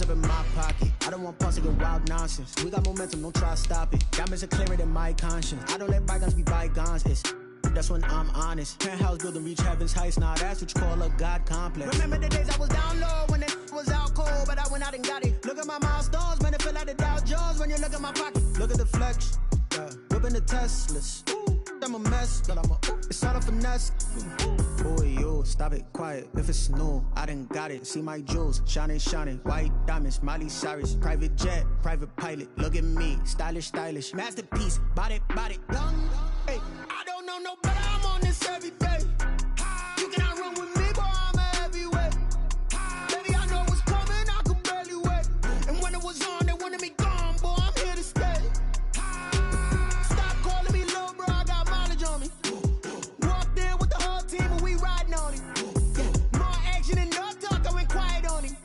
bands up in my pocket. I don't want pulse to get wild nonsense. We got momentum, don't try to stop it. Diamonds are clearer than my conscience. I don't let bygones be bygones. That's when I'm honest. Penthouse building reach heaven's heights. Now that's what you call a God complex. Remember the days I was down low when it was out cold, but I went out and got it. Look at my milestones, man, it feel like the Dow Jones when you look at my pocket. Look at the flex, whipping the Teslas. I'm a mess, but it's all a finesse. Boy, you stop it, quiet. If it's new, I done got it. See my jewels, shining, shining. White diamonds, Miley Cyrus. Private jet, private pilot. Look at me, stylish, stylish. Masterpiece, body, young. Hey, I don't know no better. I'm on this every day. You cannot run with me, boy. I'm a heavyweight. Baby, I know what's coming. I could barely wait. And when it was on, they wanted me gone, boy. I'm here to stay. Stop calling me little bro. I got mileage on me. Walked in with the whole team and we riding on it. More action and no talk. I went quiet on him.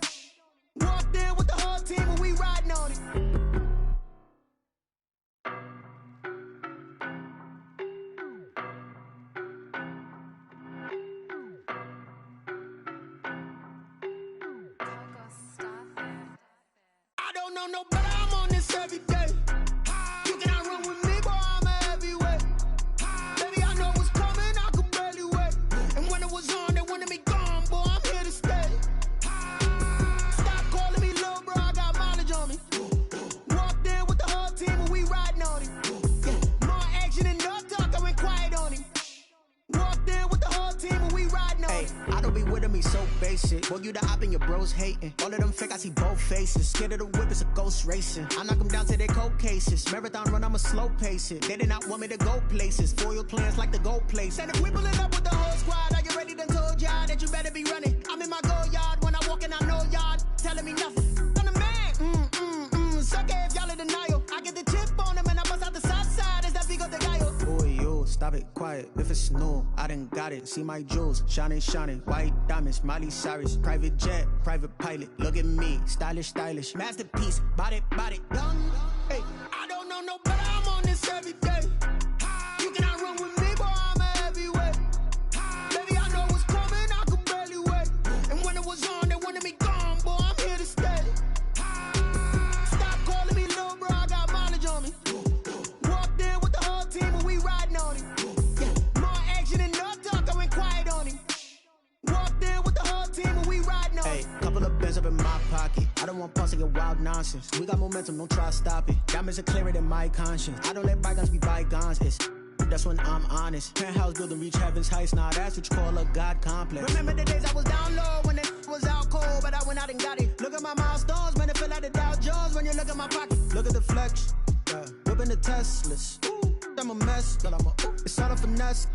Walked in with the whole team and we riding on it. No better, I'm on this every day. You cannot run with me, boy, I'm a heavyweight. Baby, I know what's coming, I could barely wait. And when it was on, they wanted me gone, boy, I'm here to stay. Stop calling me little bro, I got mileage on me. Walked in with the whole team and we riding on it. More action and no talk, I went quiet on him. Walked in with the whole team and we riding on it. I don't be with me so basic. Boy, you the op and your bros hating. All of them fake, I see both faces. Scared of the whip, it's a ghost racing. I knock them down to their cold cases. Marathon run, I'ma slow pace it. They did not want me to go places. Foil plans like the go place. And if we pulling up with the whole squad, are you ready? Done told y'all that you better be running. I'm in my go yard when I walk in, I know y'all telling me nothing. I'm the man. Suck it if y'all in denial. I get the chip on them and I bust out the south side. Is that Vigo de Gallo? Boy, you stop it, quiet. If it's new, I done got it. See my jewels, shining, shining. White diamonds, Miley Cyrus. Private jet, private pilot. Look at me, stylish, stylish. Masterpiece, body, young. Hey, I don't know no better. I'm on this every day. You cannot run with me, boy. I'm a heavyweight. Baby, I know what's coming. I could barely wait. And when it was on, they wanted me gone, boy. I'm here to stay. Stop calling me little bro. I got mileage on me. Walked in with the whole team and we riding on it. More action and no talk. I went quiet on him. Walked in with the whole team and we riding on it. Hey, couple of bands up in my pocket. I don't want pulse to get wild nonsense. We got momentum, don't try to stop it. Diamonds are clearer than my conscience. I don't let bygones be bygones. That's when I'm honest. Penthouse building reach heaven's heights. Now that's what you call a God complex. Remember the days I was down low when it was out cold, but I went out and got it. Look at my milestones, man, it feel like the Dow Jones when you look at my pocket. Look at the flex, whipping the Teslas. I'm a mess, but it's all a finesse.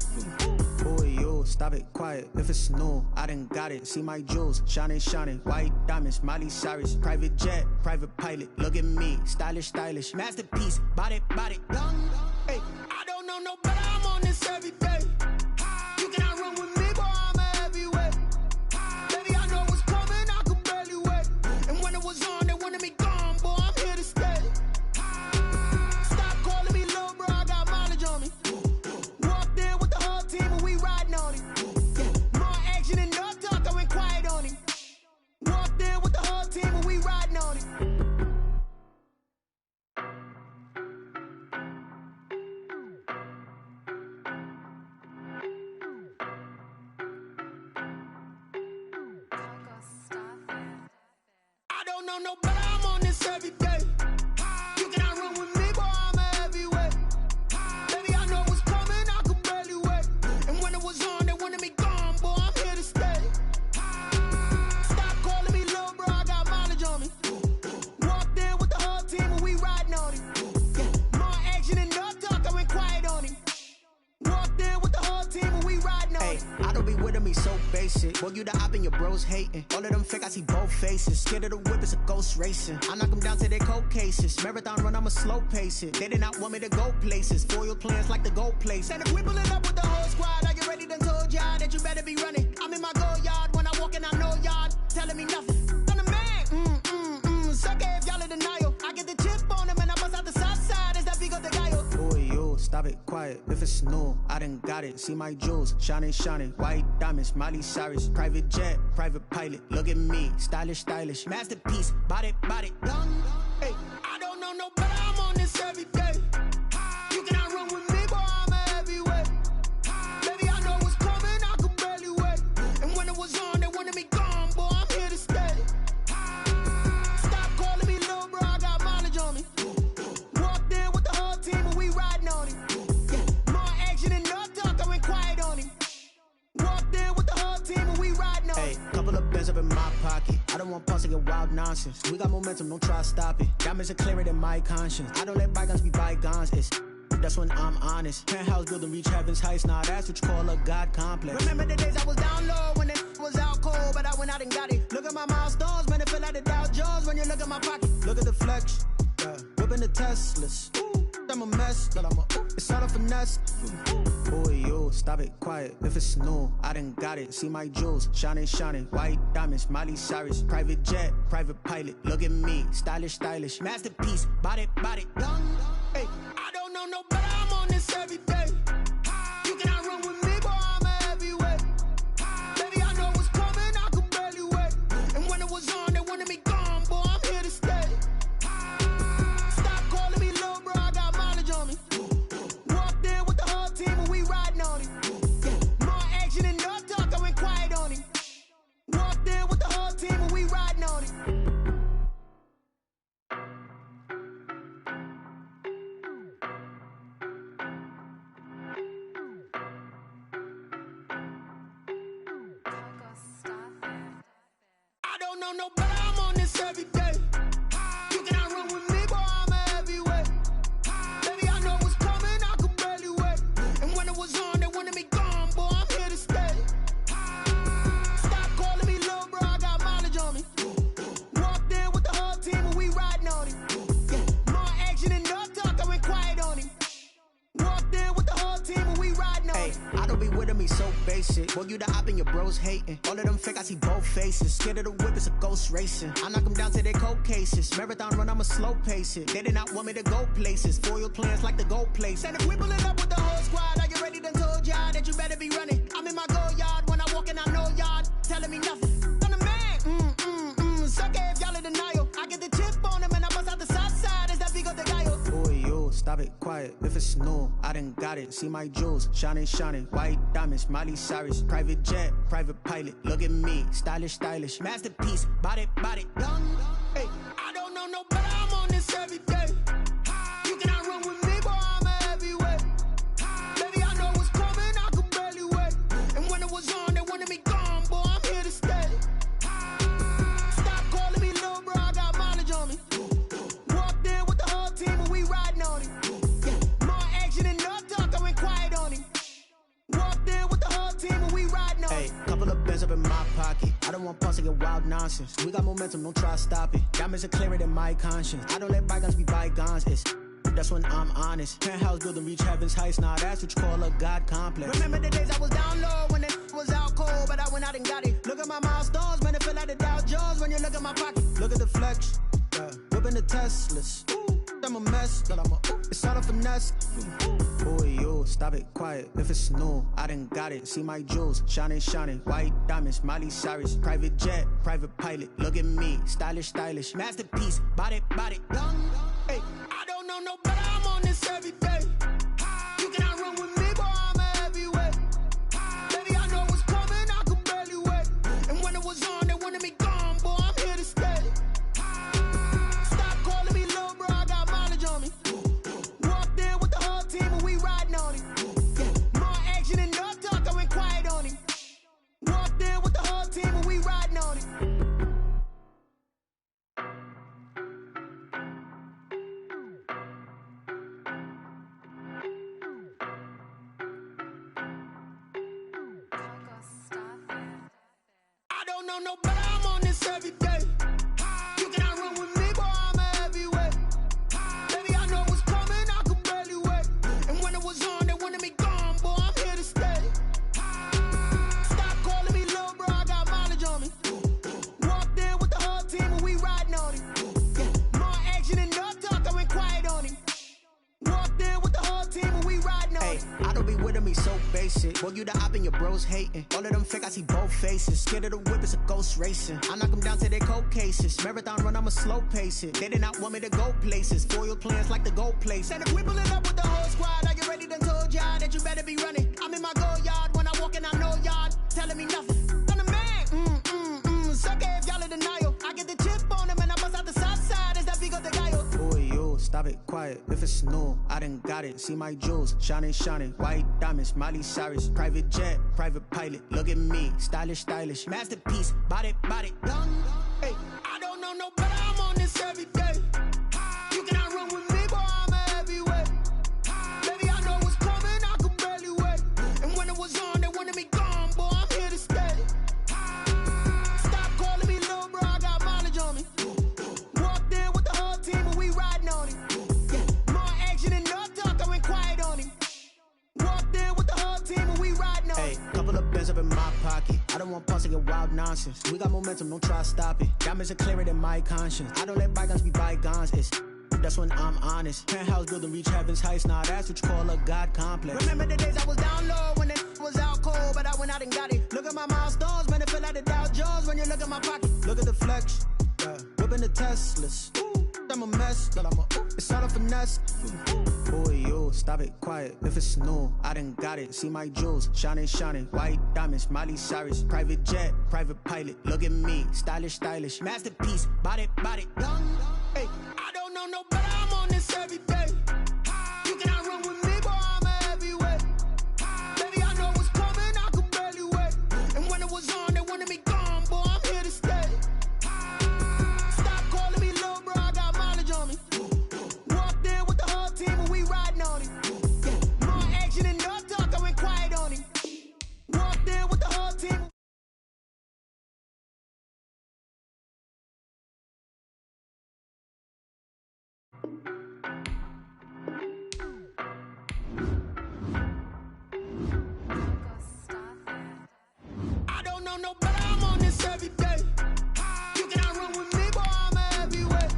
Boy, you stop it, quiet. If it's new, I done got it. See my jewels, shining, shining. White diamonds, Miley Cyrus. Private jet, private pilot. Look at me, stylish, stylish. Masterpiece, body, young. Hey, I don't know no better. I'm on this every day. You cannot run with me, boy. I'm a heavyweight. Baby, I know what's coming. I could barely wait. And when it was on, they wanted me gone, boy. I'm here to stay. Stop calling me little bro. I got mileage on me. Walked in with the whole team and we riding on it. More action and no talk. I went quiet on him. Walked in with the whole team and we riding on it. I don't know no better. I'm on this every day. You cannot run with me, boy. I'm a heavyweight. Baby, I know what's coming. I could barely wait. And when it was on, they wanted me gone, boy. I'm here to stay. Stop calling me little bro. I got mileage on me. Walked in with the whole team and we riding on it. More action and no talk. I went quiet on him. Walked in with the whole team and we riding on it. I don't be with me so basic. Boy, you the op and your bros hating. All of them fake, I see both faces. Scared of the whip, it's a ghost racing. I knock them down to their cold cases. Marathon run, I'ma slow pace it. They did not want me to go places. Foil plans like the go place. And if we pulling up with the whole squad, are you ready? Done told y'all that you better be running. I'm in my go yard when I walk in, I know y'all telling me nothing. I'm the man. Suck it if y'all in denial. I get the chip on them and I bust out the south side. Is that Vigo de Gallo? Boy, you stop stop it, quiet. If it's new, I done got it. See my jewels, shining, shining. White diamonds, Miley Cyrus. Private jet, private pilot. Look at me, stylish, stylish. Masterpiece, body, young. Hey, I don't know no better. I'm on this every day. You cannot run with me, boy. I'm a heavyweight. Baby, I know what's coming. I could barely wait. And when it was on, they wanted me gone, boy. I'm here to stay. Stop calling me little bro. I got mileage on me. Walked in with the whole team and we riding on it. Yeah, more action than no talk. I went quiet on him. Walked in with the whole team and we riding on it. Hey, couple of bins up in my pocket. I don't want pause to get wild nonsense. We got momentum, don't try to stop it. Diamonds are clearer than my conscience. I don't let bygones be bygones. That's when I'm honest. Penthouse building reach heaven's heights. Now that's what you call a God complex. Remember the days I was down low when it was out cold, but I went out and got it. Look at my milestones, man, it feel like the Dow Jones when you look at my pocket. Look at the flex, yeah. Whipping the Teslas. Ooh, I'm a mess, but it's all a finesse. Boy, yo, stop it, quiet. If it's new, I done got it. See my jewels, shining, shining. White diamonds, Miley Cyrus. Private jet, private pilot. Look at me, stylish, stylish. Masterpiece, body, young. Hey, I don't know no better. I'm on this every day. You cannot run with me, boy. I'm a heavyweight. Baby, I know what's coming. I could barely wait. And when it was on, they wanted me gone, boy. I'm here to stay. Stop calling me little bro. I got mileage on me. Walked in with the whole team and we riding on it. Yeah, more action than no talk. I went quiet on him. Walked in with the whole team and we riding on it. I don't know no better. I'm on this every day. You cannot run with me, boy. I'm a heavyweight. Baby, I know what's coming. I could barely wait. And when it was on, they wanted me gone, boy. I'm here to stay. Stop calling me little bro. I got mileage on me. Walked in with the whole team and we riding on it. Yeah, more action than no talk. I went quiet on him. Walked in with the whole team and we riding on it. I don't be with me so basic. Boy, you the op and your bros hating. All of them fake, I see both faces. Scared of the whip, it's a ghost racing. I knock them down to their cold cases. Marathon run, I'ma slow pace it. They did not want me to go places. Foil plans like the go place. And if we pulling up with the whole squad, are you ready? Done told y'all that you better be running. I'm in my go yard. When I walk in, I know y'all telling me nothing. I'm the man. Suck it if y'all in denial. I get the chip on them and I bust out the south side. Is that Vigo de Gallo? Boy, yo, stop it, quiet. If it's new, I done got it. See my jewels, shining, shining. White diamonds, Miley Cyrus. Private jet, private pilot. Look at me, stylish, stylish. Masterpiece, body, young. Hey, I don't know no better. I'm on this every day. You cannot run with me, boy. I'm a heavyweight. Baby, I know what's coming. I could barely wait. And when it was on, they wanted me gone, boy. I'm here to stay. Stop calling me little bro. I got mileage on me. Walked in with the whole team and we riding on it. Yeah, more action than no talk. I went quiet on him. Walked in with the whole team and we riding on it. Hey, couple of bins up in my pocket. I don't want pause to get wild nonsense. We got momentum, don't try to stop it. Diamonds are clearer than my conscience. I don't let bygones be bygones. That's when I'm honest. Penthouse building reach heaven's heights. Now that's what you call a God complex. Remember the days I was down low when it was out cold, but I went out and got it. Look at my milestones, man, it feel like the Dow Jones when you look at my pocket. Look at the flex, yeah. Whipping the Teslas. Ooh, I'm a mess, but it's all a finesse. Boy, yo, stop it, quiet. If it's new, I done got it. See my jewels, shining, shining. White diamonds, Miley Cyrus. Private jet, private pilot. Look at me, stylish, stylish. Masterpiece, body, young. Hey, I don't know no better. I'm on this every day. You cannot run with me, boy. I'm a heavyweight. Baby, I know what's coming. I could barely wait. And when it was on, they wanted me gone, boy. I'm here to stay. Stop calling me little bro. I got mileage on me. Walked in with the whole team and we riding on it. Yeah, team and we ride. me so basic. Boy, you the op and your bros hating. All of them fake, I see both faces. Scared of the whip, it's a ghost racing. I knock them down to their cold cases. Marathon run, I'ma slow pace it. They did not want me to go places. Foil plans like the gold place. And if we pulling up with the whole squad, I get ready done told y'all that you better be running. I'm in my go yard. When I walk in, I know y'all telling me nothing. I'm the man. Sucker if y'all in denial. I get the chip on them and I bust out the south side. Is that big of the guy? Boy, yo, stop it, quiet. If it's new, I done got it. See my jewels, shining, white diamonds, Miley Cyrus, private jet, private pilot. Look at me, stylish, masterpiece, body, young. Hey, I don't know no better. I'm on this every day. You cannot run with me, boy. I'm a heavyweight. Baby, I know what's coming. I could barely wait. And when it was on, they wanted me gone, boy. I'm here to stay. Stop calling me little bro. I got mileage on me. Walked in with the whole team, and we riding on it. Yeah, more action and no talk. I went quiet on him. Walked in with the whole team, and we riding on it. Hey, couple of bins up in my pocket. I don't want pulse to get wild nonsense. We got momentum, don't try to stop it. Diamonds are clearer than my conscience. I don't let bygones be bygones. That's when I'm honest. Penthouse building reach heaven's heights. Now that's what you call a God complex. Remember the days I was down low when it was out cold, but I went out and got it. Look at my milestones, man, it feel like the Dow Jones when you look at my pocket. Look at the flex, yeah. Whipping the Teslas. I'm a mess, but it's all a finesse. Boy, yo, stop it, quiet. If it's new, I done got it. See my jewels, shining, white diamonds, Miley Cyrus, private jet, private pilot. Look at me, stylish, masterpiece, body, young. Hey, I don't know no better. I'm on this every day. You cannot run with me, boy. I'm a heavyweight. Baby, I know what's coming. I could barely wait. And when it was on, they wanted me gone, boy. I'm here to stay. Stop calling me little bro. I got mileage on me. Walked in with the whole team, and we riding on it. Yeah, more action and no talk. I went quiet on him. Walked in with the whole team. I don't know no better. I'm on this every day. You cannot run with me, boy. I'm a heavyweight.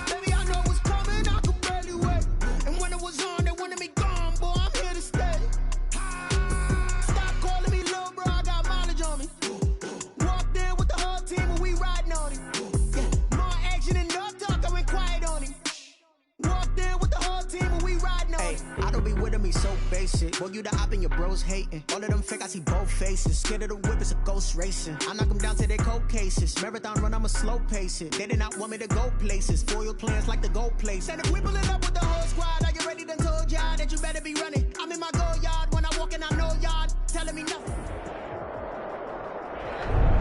Baby, I know what's coming. I could barely wait. And when it was on, they wanted me gone, boy. I'm here to stay. Stop calling me little bro. I got mileage on me. Walked in with the whole team, and we riding on it. Yeah, more action and no talk. I went quiet on him. Walked in with the whole team, and we riding on it. Hey, I don't be with me so basic. Boy, you the op and your bros hating. All of them fake, I see both faces. Scared of the whip, it's a ghost racing. I knock them down to their cold cases. Marathon run, I'ma slow pace it. They did not want me to go places. Foil plans like the gold place. And if we pulling up with the whole squad, I get ready done told y'all that you better be running. I'm in my go yard. When I walk in, I know y'all telling me nothing.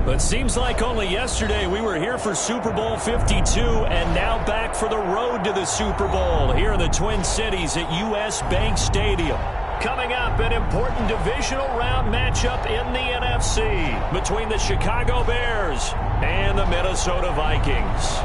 But seems like only yesterday we were here for Super Bowl 52 and now back for the road to the Super Bowl here in the Twin Cities at US Bank Stadium. Coming up, an important divisional round matchup in the NFC between the Chicago Bears and the Minnesota Vikings.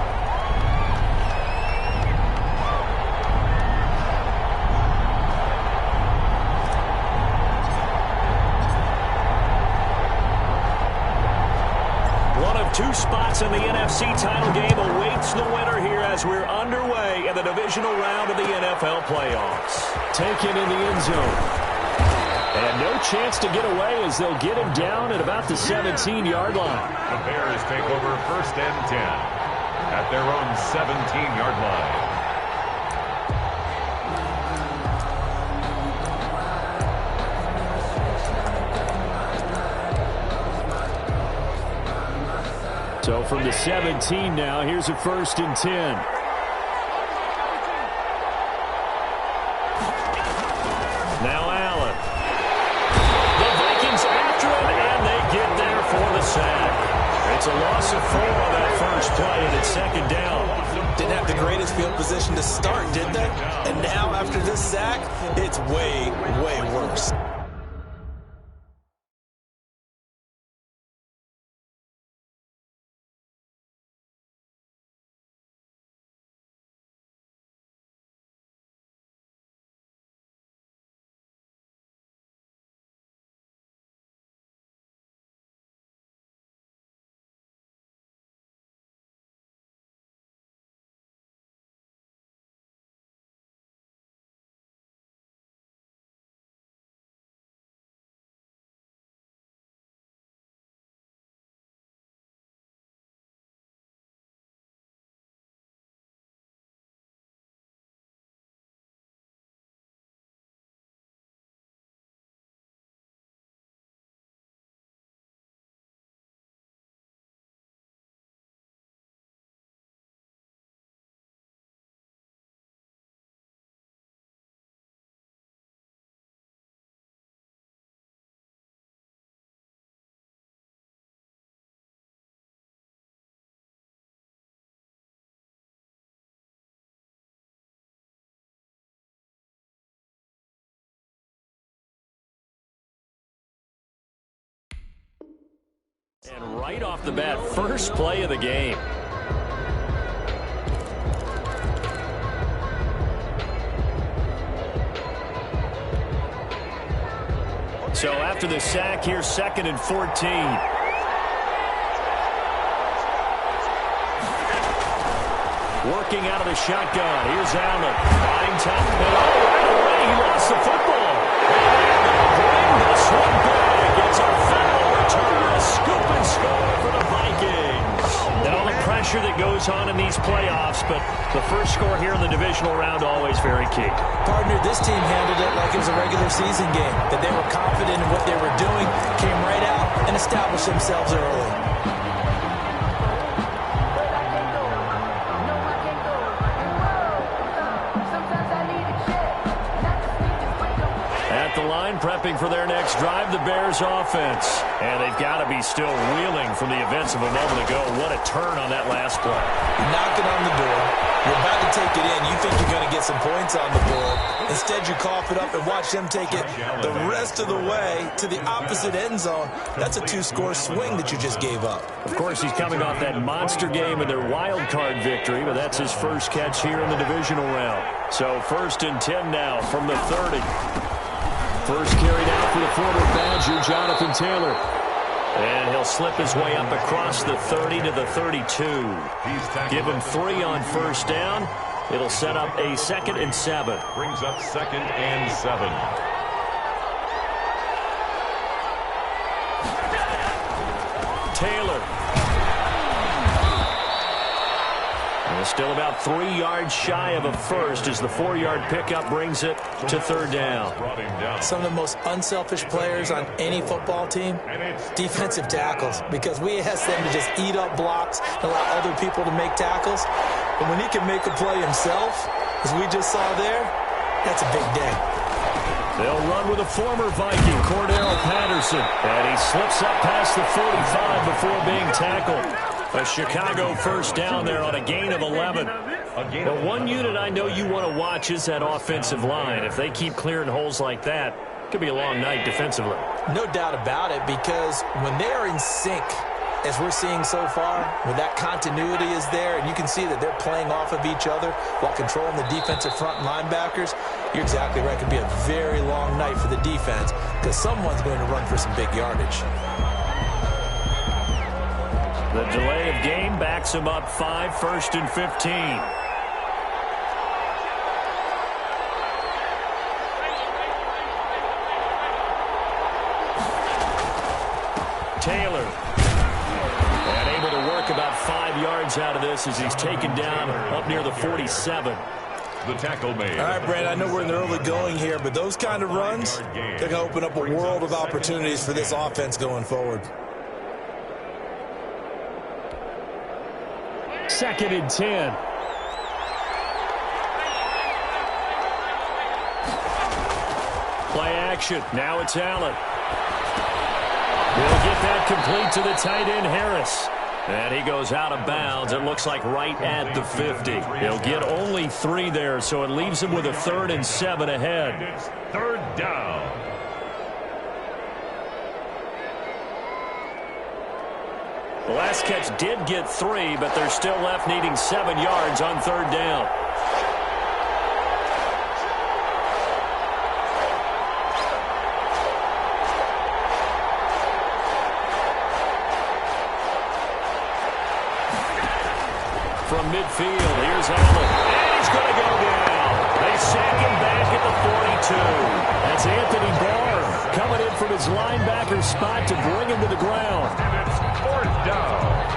Two spots in the NFC title game awaits the winner here as we're underway in the divisional round of the NFL playoffs. Taken in the end zone. And no chance to get away as they'll get him down at about the 17-yard line. The Bears take over 1st and 10 at their own 17-yard line. So from the 17 now, here's a 1st and 10. Now Allen. The Vikings after him, and they get there for the sack. It's a loss of 4 on that first play, and it's 2nd down. Didn't have the greatest field position to start, did they? And now after this sack, it's way, way worse. And right off the bat, first play of the game. So after the sack, here's 2nd and 14. Working out of the shotgun. Here's Allen. Buying top middle. Right away, he lost the football. And bring this one back. It's a final return. A scoop and score for the Vikings. And all the pressure that goes on in these playoffs, but the first score here in the divisional round always very key. Partner, this team handled it like it was a regular season game, that they were confident in what they were doing, came right out and established themselves early. At the line, prepping for their next drive, the Bears offense. And they've got to be still reeling from the events of a moment ago. What a turn on that last play. Knocking on the door. You're about to take it in. You think you're going to get some points on the board. Instead, you cough it up and watch them take it the rest of the way to the opposite end zone. That's a 2-score swing that you just gave up. Of course, he's coming off that monster game in their wild card victory, but that's his first catch here in the divisional round. So 1st and 10 now from the 30. First carried out for the former Badger, Jonathan Taylor. And he'll slip his way up across the 30 to the 32. Give him 3 on first down. It'll set up a 2nd and 7. Brings up 2nd and 7. Taylor. And still about 3 yards shy of a first as the 4-yard pickup brings it to 3rd down. Some of the most unselfish players on any football team, defensive tackles, because we ask them to just eat up blocks and allow other people to make tackles. But when he can make a play himself, as we just saw there, that's a big day. They'll run with a former Viking, Cordell Patterson. And he slips up past the 45 before being tackled. A Chicago first down there on a gain of 11. But one unit I know you want to watch is that offensive line. If they keep clearing holes like that, it could be a long night defensively. No doubt about it, because when they are in sync, as we're seeing so far, when that continuity is there, and you can see that they're playing off of each other while controlling the defensive front linebackers, you're exactly right. It could be a very long night for the defense because someone's going to run for some big yardage. The delay of game backs him up 5, 1st and 15. Taylor. And able to work about 5 yards out of this as he's taken down up near the 47. The tackle made. All right, Brad, I know we're in the early going here, but those kind of runs, they're going to open up a world of opportunities for this offense going forward. 2nd and 10. Play action. Now it's Allen. We'll get that complete to the tight end, Harris. And he goes out of bounds. It looks like right at the 50. He'll get only 3 there, so it leaves him with a 3rd and 7 ahead. It's 3rd down. The last catch did get 3, but they're still left needing 7 yards on 3rd down. From midfield, here's Allen. And he's going to go down. They sack him back at the 42. That's Anthony Barr coming in from his linebacker spot to bring him to the ground. And it's 4th down.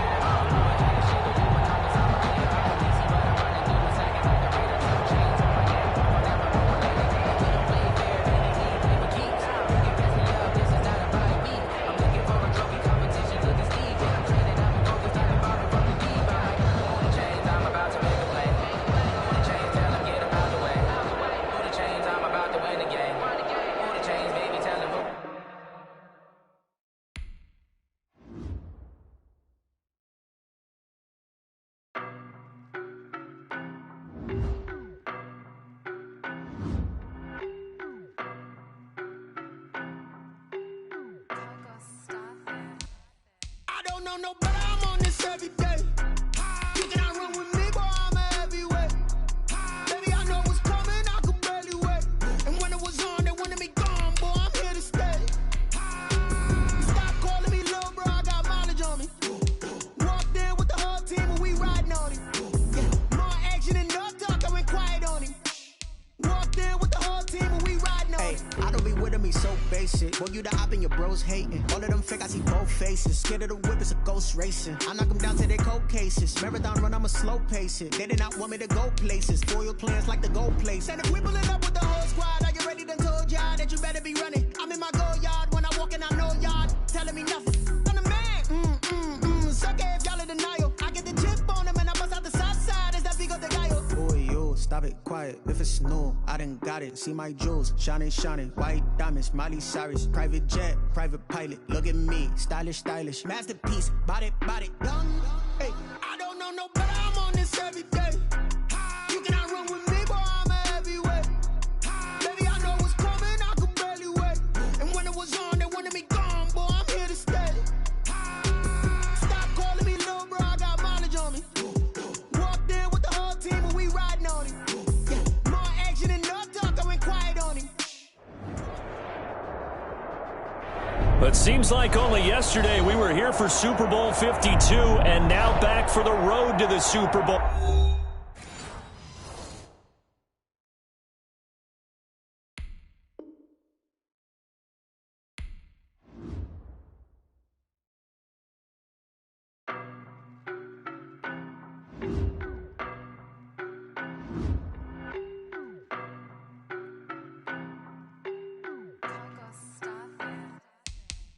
know no better, I'm on this every day. You cannot run with me, boy, I'm a heavyweight. Baby, I know what's coming, I could barely wait. And when it was on, they wanted me gone, boy, I'm here to stay. Stop calling me little bro, I got mileage on me. Walked in with the whole team and we riding on him. Yeah, more action and no talk, I went quiet on him. Walked in with the whole team and we riding on him. I don't be with him, he's so basic. Boy, you the op and your bros hating. All of them fake, I see both faces. Scared of the whip, it's a ghost racing. I knock them down to their cold cases. Marathon run, I'ma slow pace it. They did not want me to go places. Foil plans like the gold place. And if we pulling up with the whole squad, are you ready? Done told y'all that you better be running. I'm in my go yard when I walk in, I know y'all telling me nothing. I'm the man. Suck it if y'all in denial. I get the chip on them and I bust out the south side. Is that big of the guy? Boy, yo, stop it, quiet. If it's new, I done got it. See my jewels, shining, shining. White diamonds, Miley Cyrus. Private jet, private pilot. Look at me, stylish, stylish. Masterpiece, body, young. Hey, I don't know no better, I'm on this every day. You cannot run with me, boy, I'm a heavyweight. Baby, I know what's coming, I could barely wait. And when it was on, they wanted me gone, boy, I'm here to stay. Stop calling me little bro, I got mileage on me. Walked in with the whole team and we riding on him. Yeah, more action and no talk, I went quiet on him. But seems like only yesterday we were here for Super Bowl 52 and now back for the road to the Super Bowl.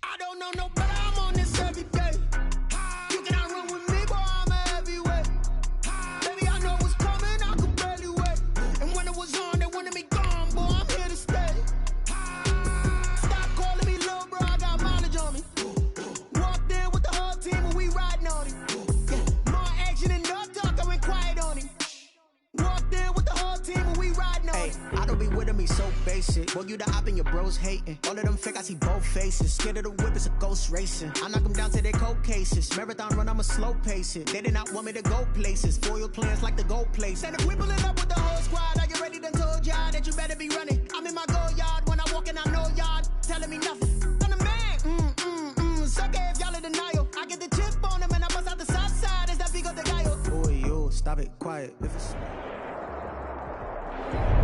I don't know no better, I'm on this every day. You cannot run with me, boy, I'm a heavyweight. Baby, I know what's coming, I could barely wait. And when it was on, they wanted me gone, boy, I'm here to stay. Stop calling me little bro, I got mileage on me. Walked in with the whole team and we riding on him. Yeah, more action and no talk, I went quiet on him. Walked in with the whole team and we riding on him. I don't be with him, he's so basic. Boy, you the op and your bros hating. All of them fake, I see both faces. Scared of the whip, it's a ghost racing. I knock them down to their cold cases. Marathon run, I'ma slow pace it. They did not want me to go places. Foil plans like the gold place. And if we pulling up with the whole squad, are you ready? Done told y'all that you better be running. I'm in my go yard when I walk in, I know y'all telling me nothing. I'm the man. Suck it if y'all in denial. I get the chip on them and I bust out the south side. Is that big of the guy? Boy, yo, stop it, quiet. If it's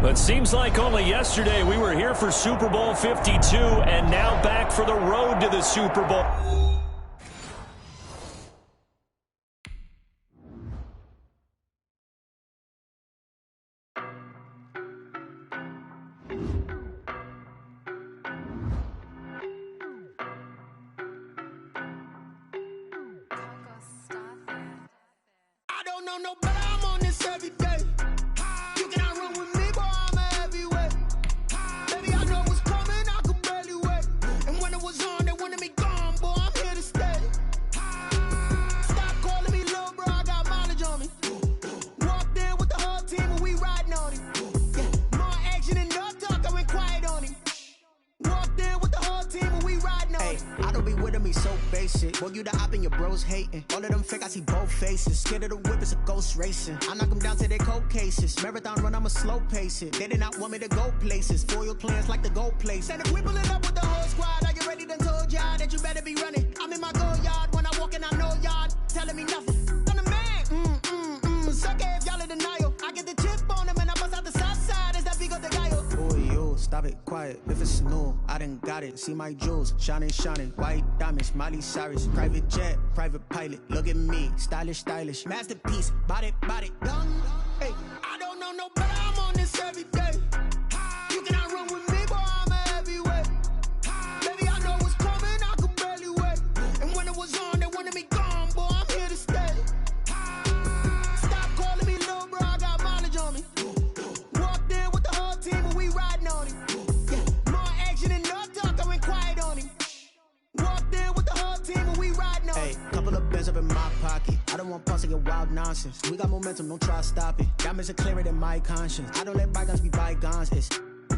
But seems like only yesterday we were here for Super Bowl 52 and now back for the road to the Super Bowl. I don't know no better, I'm on this every day. You cannot run with me, boy, I'm a heavyweight. Baby, I know what's coming, I could barely wait. And when it was on, they wanted me gone, boy, I'm here to stay. Stop calling me little bro, I got mileage on me. Walked in with the whole team and we riding on him. Yeah, more action and no talk, I went quiet on him. Walked in with the whole team and we riding on him. I don't be with him, he's so basic. Boy, you the op and your bros hating. All of them fake, I see both faces. Scared of the whip, it's a ghost racing. I knock them down to their cold cases. Marathon run, I'ma slow pace it. They did not want me to go places. Foil plans like the gold place. And if we pulling up with the whole squad, are you ready? Done told y'all that you better be running. I'm in my go yard when I walk in, I know y'all telling me nothing. I'm the man. Suck it if y'all in denial. I get the chip on them and I bust out the south side. Is that big of the guy? Boy, yo, stop it, quiet. If it's new, I done got it. See my jewels, shining, shining. White diamonds, Miley Cyrus. Private jet, private pilot. Look at me, stylish, stylish. Masterpiece, body, young. Hey, I don't know no better, I'm on this every day. You cannot run with me, boy, I'm a heavyweight. Baby, I know what's coming, I could barely wait. And when it was on, they wanted me gone, boy, I'm here to stay. Stop calling me little bro, I got mileage on me. Walked in with the whole team and we riding on him. Yeah, more action and no talk, I went quiet on him. Walked in with the whole team and we riding on him. hey, couple of bands up in my pocket. I don't want pause to get wild nonsense. We got momentum, don't try to stop it. Diamonds are clearer than my conscience. I don't let bygones be bygones. It's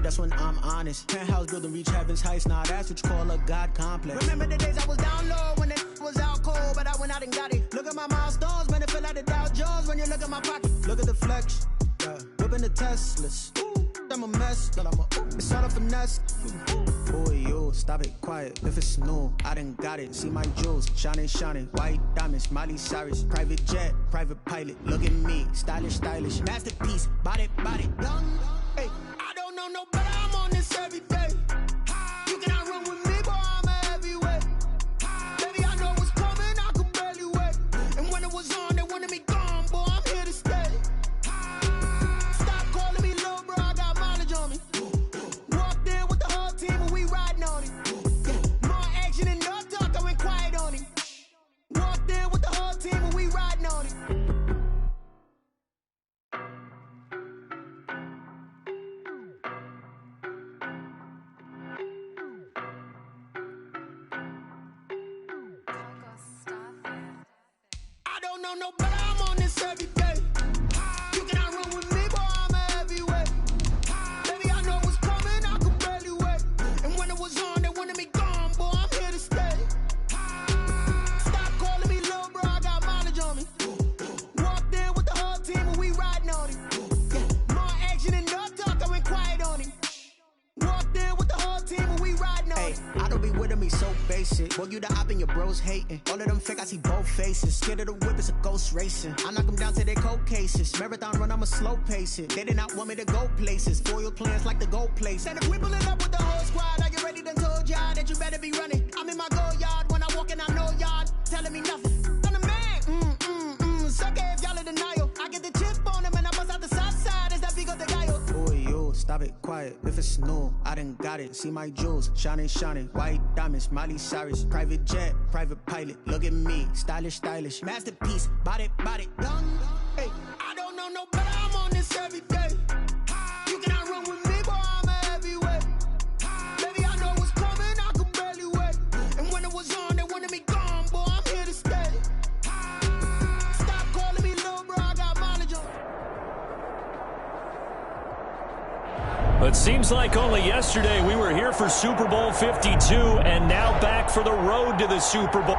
that's when I'm honest. Penthouse building reach heaven's heights. Nah, that's what you call a God complex. Remember the days I was down low when they was out cold, but I went out and got it. Look at my milestones, man, it feel like the Dow Jones when you look at my pocket. Look at the flex, yeah. Whipping the Teslas. I'm a mess, but it's all a finesse. Boy, you, stop it, quiet. If it's new, I done got it. See my jewels, shining, shining. White diamonds, Miley Cyrus. Private jet, private pilot. Look at me, stylish, stylish. Masterpiece, body, young. Hey, I don't know no better, I'm on this every day. You cannot run with me, boy, I'm a heavyweight. Baby, I know what's coming, I could barely wait. And when it was on, they wanted me gone, boy, I'm here to stay. Stop calling me little bro, I got mileage on me. Walked in with the whole team and we riding on it. More action and no talk, I went quiet on him. Walked in with the whole team and we riding on it. I don't know no better, I'm on this every day. You cannot run with me, boy, I'm a heavyweight. Baby, I know what's coming, I could barely wait. And when it was on, they wanted me gone, boy, I'm here to stay. Stop calling me little bro, I got mileage on me. Walked in with the whole team and we riding on it. More action and no talk, I went quiet on him. Walked in with the whole team and we riding on it. I don't be with me so basic. Boy, you the op and your bros hating. All of them fake, I see both faces. Scared of the whip, it's a ghost racing. I knock them down to their cold cases. Marathon run, I'ma slow pace it. They did not want me to go places. Foil plans like the gold place. And if we pulling up with the whole squad, I get ready done told y'all that you better be running. I'm in my go yard. When I walk in, I know y'all telling me nothing. I'm the man. Suck it if y'all in denial. I get the chip on them and I bust out the south side. Is that Vigo de Gallo? Boy, you, stop it, quiet. If it's new, I done got it. See my jewels, shining, shining. White diamonds, Miley Cyrus. Private jet, private pilot. Look at me, stylish, stylish. Masterpiece, body, young. Hey, I don't know no better, I'm on this every day. You cannot run with me, boy, I'm a heavyweight. Baby, I know what's coming, I could barely wait. And when it was on, they wanted me gone, boy, I'm here to stay. Stop calling me little bro, I got mileage on. It seems like only yesterday we were here for Super Bowl 52 and now back for the road to the Super Bowl.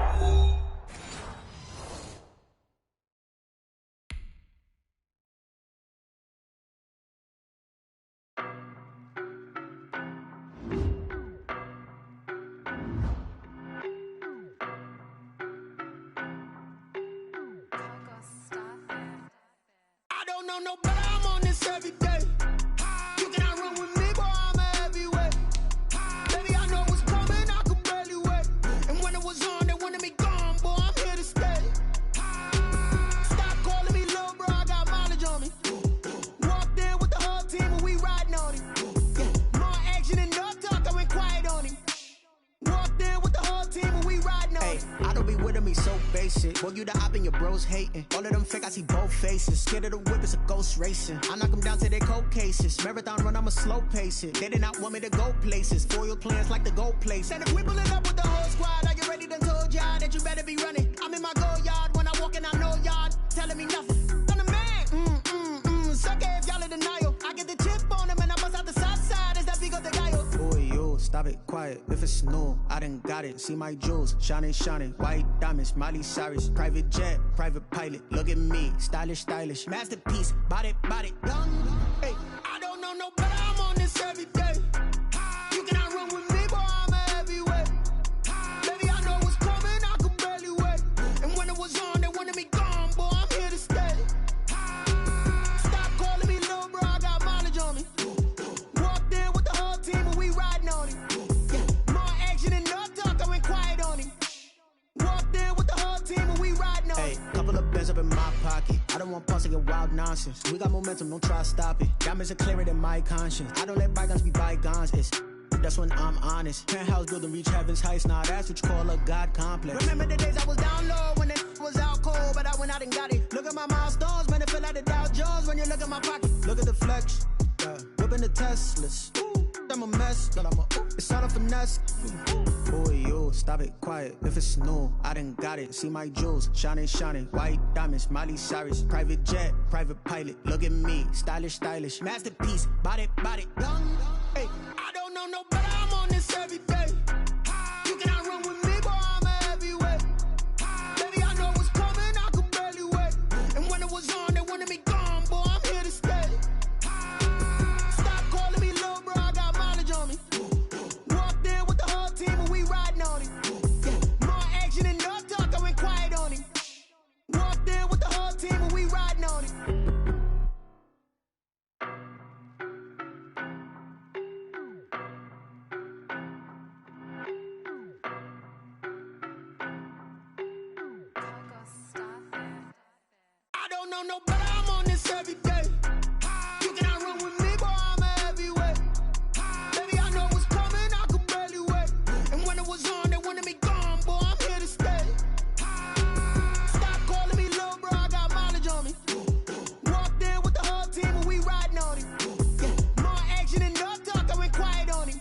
I don't know no better, I'm on this every day. You cannot run with me, boy, I'm a heavyweight. Baby, I know what's coming, I could barely wait. And when it was on, they wanted me gone, boy, I'm here to stay. Stop calling me little bro, I got mileage on me. Walked in with the whole team and we riding on it. More action and no talk, I went quiet on him. Walked in with the whole team and we riding on it. I don't be with me so basic. Boy, you the op and your bros hating. All of them fake, I see both faces. Scared of the whip, it's a ghost racing. I knock them down to their cold cases. Marathon run, I'ma slow pace it. They did not want me to go places. Foil plans like the gold place. And if we pulling up with the whole squad, I get ready done told y'all that you better be running. I'm in my go yard. When I walk in, I know y'all telling me nothing. I'm the man. Suck it if y'all in denial. I get the chip on them and I bust out the south side. Is that Vigo de Gallo? Boy, you, stop it, quiet. If it's new, I done got it. See my jewels, shining, shining. White diamonds, Miley Cyrus. Private jet, private pilot. Look at me, stylish, stylish. Masterpiece, body, young. Hey, I don't know no better, I'm on this every day. You cannot run with me, boy, I'm a heavyweight. Baby, I know what's coming, I could barely wait. And when it was on, they wanted me gone, boy, I'm here to stay. Stop calling me little bro, I got mileage on me. Walked in with the whole team and we riding on it. More action and no talk, I went quiet on him. Walked in with the whole team and we riding on it. Hey, couple of bands up in my pocket. I don't want pulse to get wild nonsense. We got momentum, don't try to stop it. Diamonds are clearer than my conscience. I don't let bygones be bygones. It's that's when I'm honest. Penthouse building reach heaven's heights. Now that's what you call a God complex. Remember the days I was down low when it was out cold, but I went out and got it. Look at my milestones, man, it feel like the Dow Jones when you look at my pocket. Look at the flex, yeah. Whipping the Teslas. I'm a mess, but it's all a finesse. Boy, you, stop it, quiet. If it's new, I done got it. See my jewels, shining, shining. White diamonds, Miley Cyrus. Private jet, private pilot. Look at me, stylish, stylish. Masterpiece, body, young. Hey, I don't know no better, I'm on this every day. You cannot run with me, boy, I'm a heavyweight. know no better, I'm on this every day. You cannot run with me, boy, I'm a heavyweight. Baby, I know what's coming, I could barely wait. And when it was on, they wanted me gone, boy, I'm here to stay. Stop calling me little bro, I got mileage on me. Walked in with the whole team and we riding on him. Yeah, more action and no talk, I went quiet on him.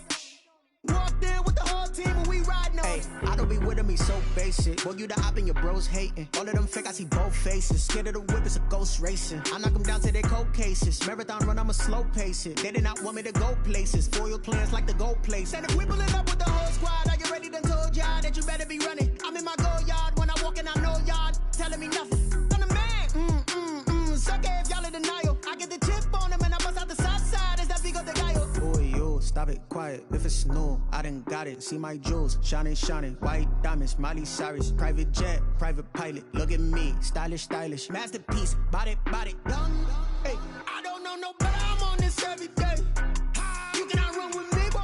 Walked in with the whole team and we riding on him. I don't be with me so basic. Boy, you the op and your bros hating. All of them fake, I see both faces. Scared of the whip, it's a ghost racing. I knock them down to their cold cases. Marathon run, I'ma slow pace it. They did not want me to go places. Foil plans like the go place. And if we pulling up with the whole squad, are you ready? Done told y'all that you better be running. I'm in my go yard. When I walk in, I know y'all telling me nothing. I'm the man. Suck it if y'all in denial. I get the chip on him and I bust out the south side. Is that Vigo the guy? Boy, yo, stop it, quiet. If it's new, I done got it. See my jewels, shining, shining. White diamonds, Miley Cyrus. Private jet, private pilot. Look at me, stylish, stylish. Masterpiece, body, done. Hey, I don't know no better, I'm on this every day. You cannot run with me, boy.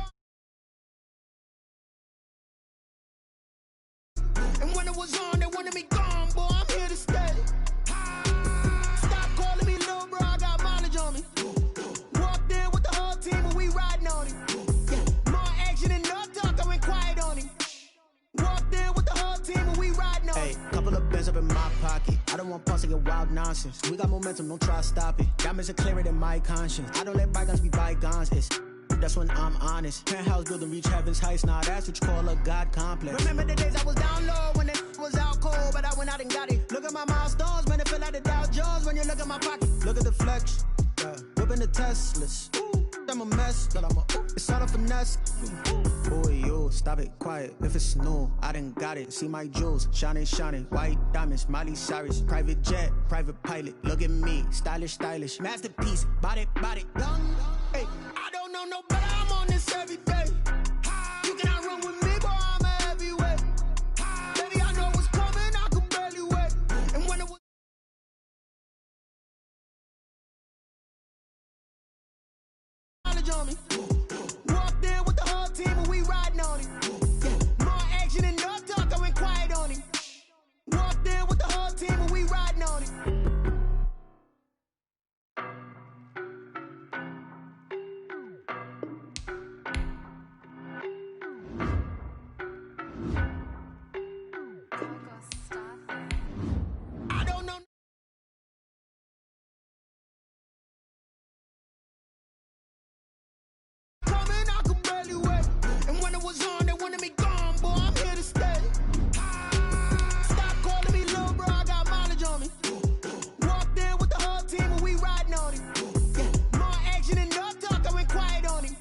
And when it was on, they wanted me gone, boy, I'm here to stay. Stop calling me little bro, I got mileage on me. Walked in with the whole team and we riding on him. Yeah, more action and no talk, I went quiet on him. Walked in with the whole team and we riding on him. Couple of bands up in my pocket. I don't want pause to get wild nonsense. We got momentum, don't try to stop it. Diamonds are clearer than my conscience. I don't let bygones be bygones. That's when I'm honest. Penthouse building reach heaven's heights. Nah, that's what you call a God complex. Remember the days I was down low when it was out cold, but I went out and got it. Look at my milestones, man, it feel like the Dow Jones when you look at my pocket. Look at the flex, whipping the Teslas. I'm a mess, but it's all a finesse. Boy, yo, stop it, quiet. If it's new, I done got it. See my jewels, shining, shining. White diamonds, Miley Cyrus. Private jet, private pilot. Look at me, stylish, stylish. Masterpiece, body, done. Hey, I don't know no better, I'm on this every day. You cannot run with me, boy, I'm a heavyweight. Baby, I know what's coming, I could barely wait. And when it was on me, walked in with the whole team and we riding on him. Yeah, more action and no talk, I went quiet on him. Walked in with the whole team and we riding on him. I don't know. Coming, I could barely wait. And when it was on, they wanted me gone, boy, I'm here to stay. Stop calling me little bro, I got mileage on me. Walked in with the whole team and we riding on him. Yeah, more action and no talk, I went quiet on him.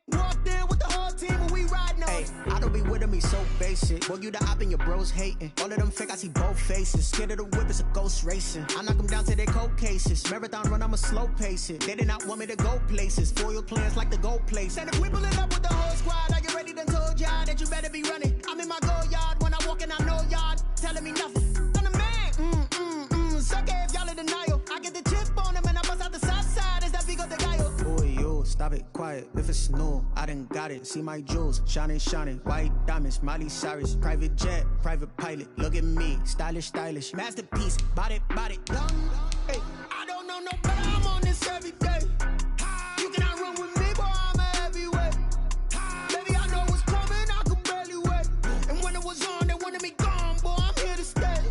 Walked in with the whole team and we riding on him. I don't be with me so basic. Boy, you the op and your bros hating. All of them fake, I see both faces. Scared of the whip, it's a ghost racing. I knock them down to their cold cases. Marathon run, I'ma slow pace it. They did not want me to go places. Foil plans like the go place. And if we pulling up with the whole squad, are you ready? Done told y'all that you better be running. I'm in my go yard. When I walk in, I know y'all telling me nothing. I'm the man. Suck it if y'all in denial. I get the chip on him and I bust out the south side. Is that Vigo the guy? Boy, yo, stop it, quiet. If it's new, I done got it. See my jewels, shining, shining. White diamonds, Miley Cyrus. Private jet, private pilot. Look at me, stylish, stylish. Masterpiece, body, done. Hey, I don't know no better, I'm on this every day. You cannot run with me, boy, I'm a heavyweight. Baby, I know what's coming, I could barely wait. And when it was on, they wanted me gone, boy, I'm here to stay.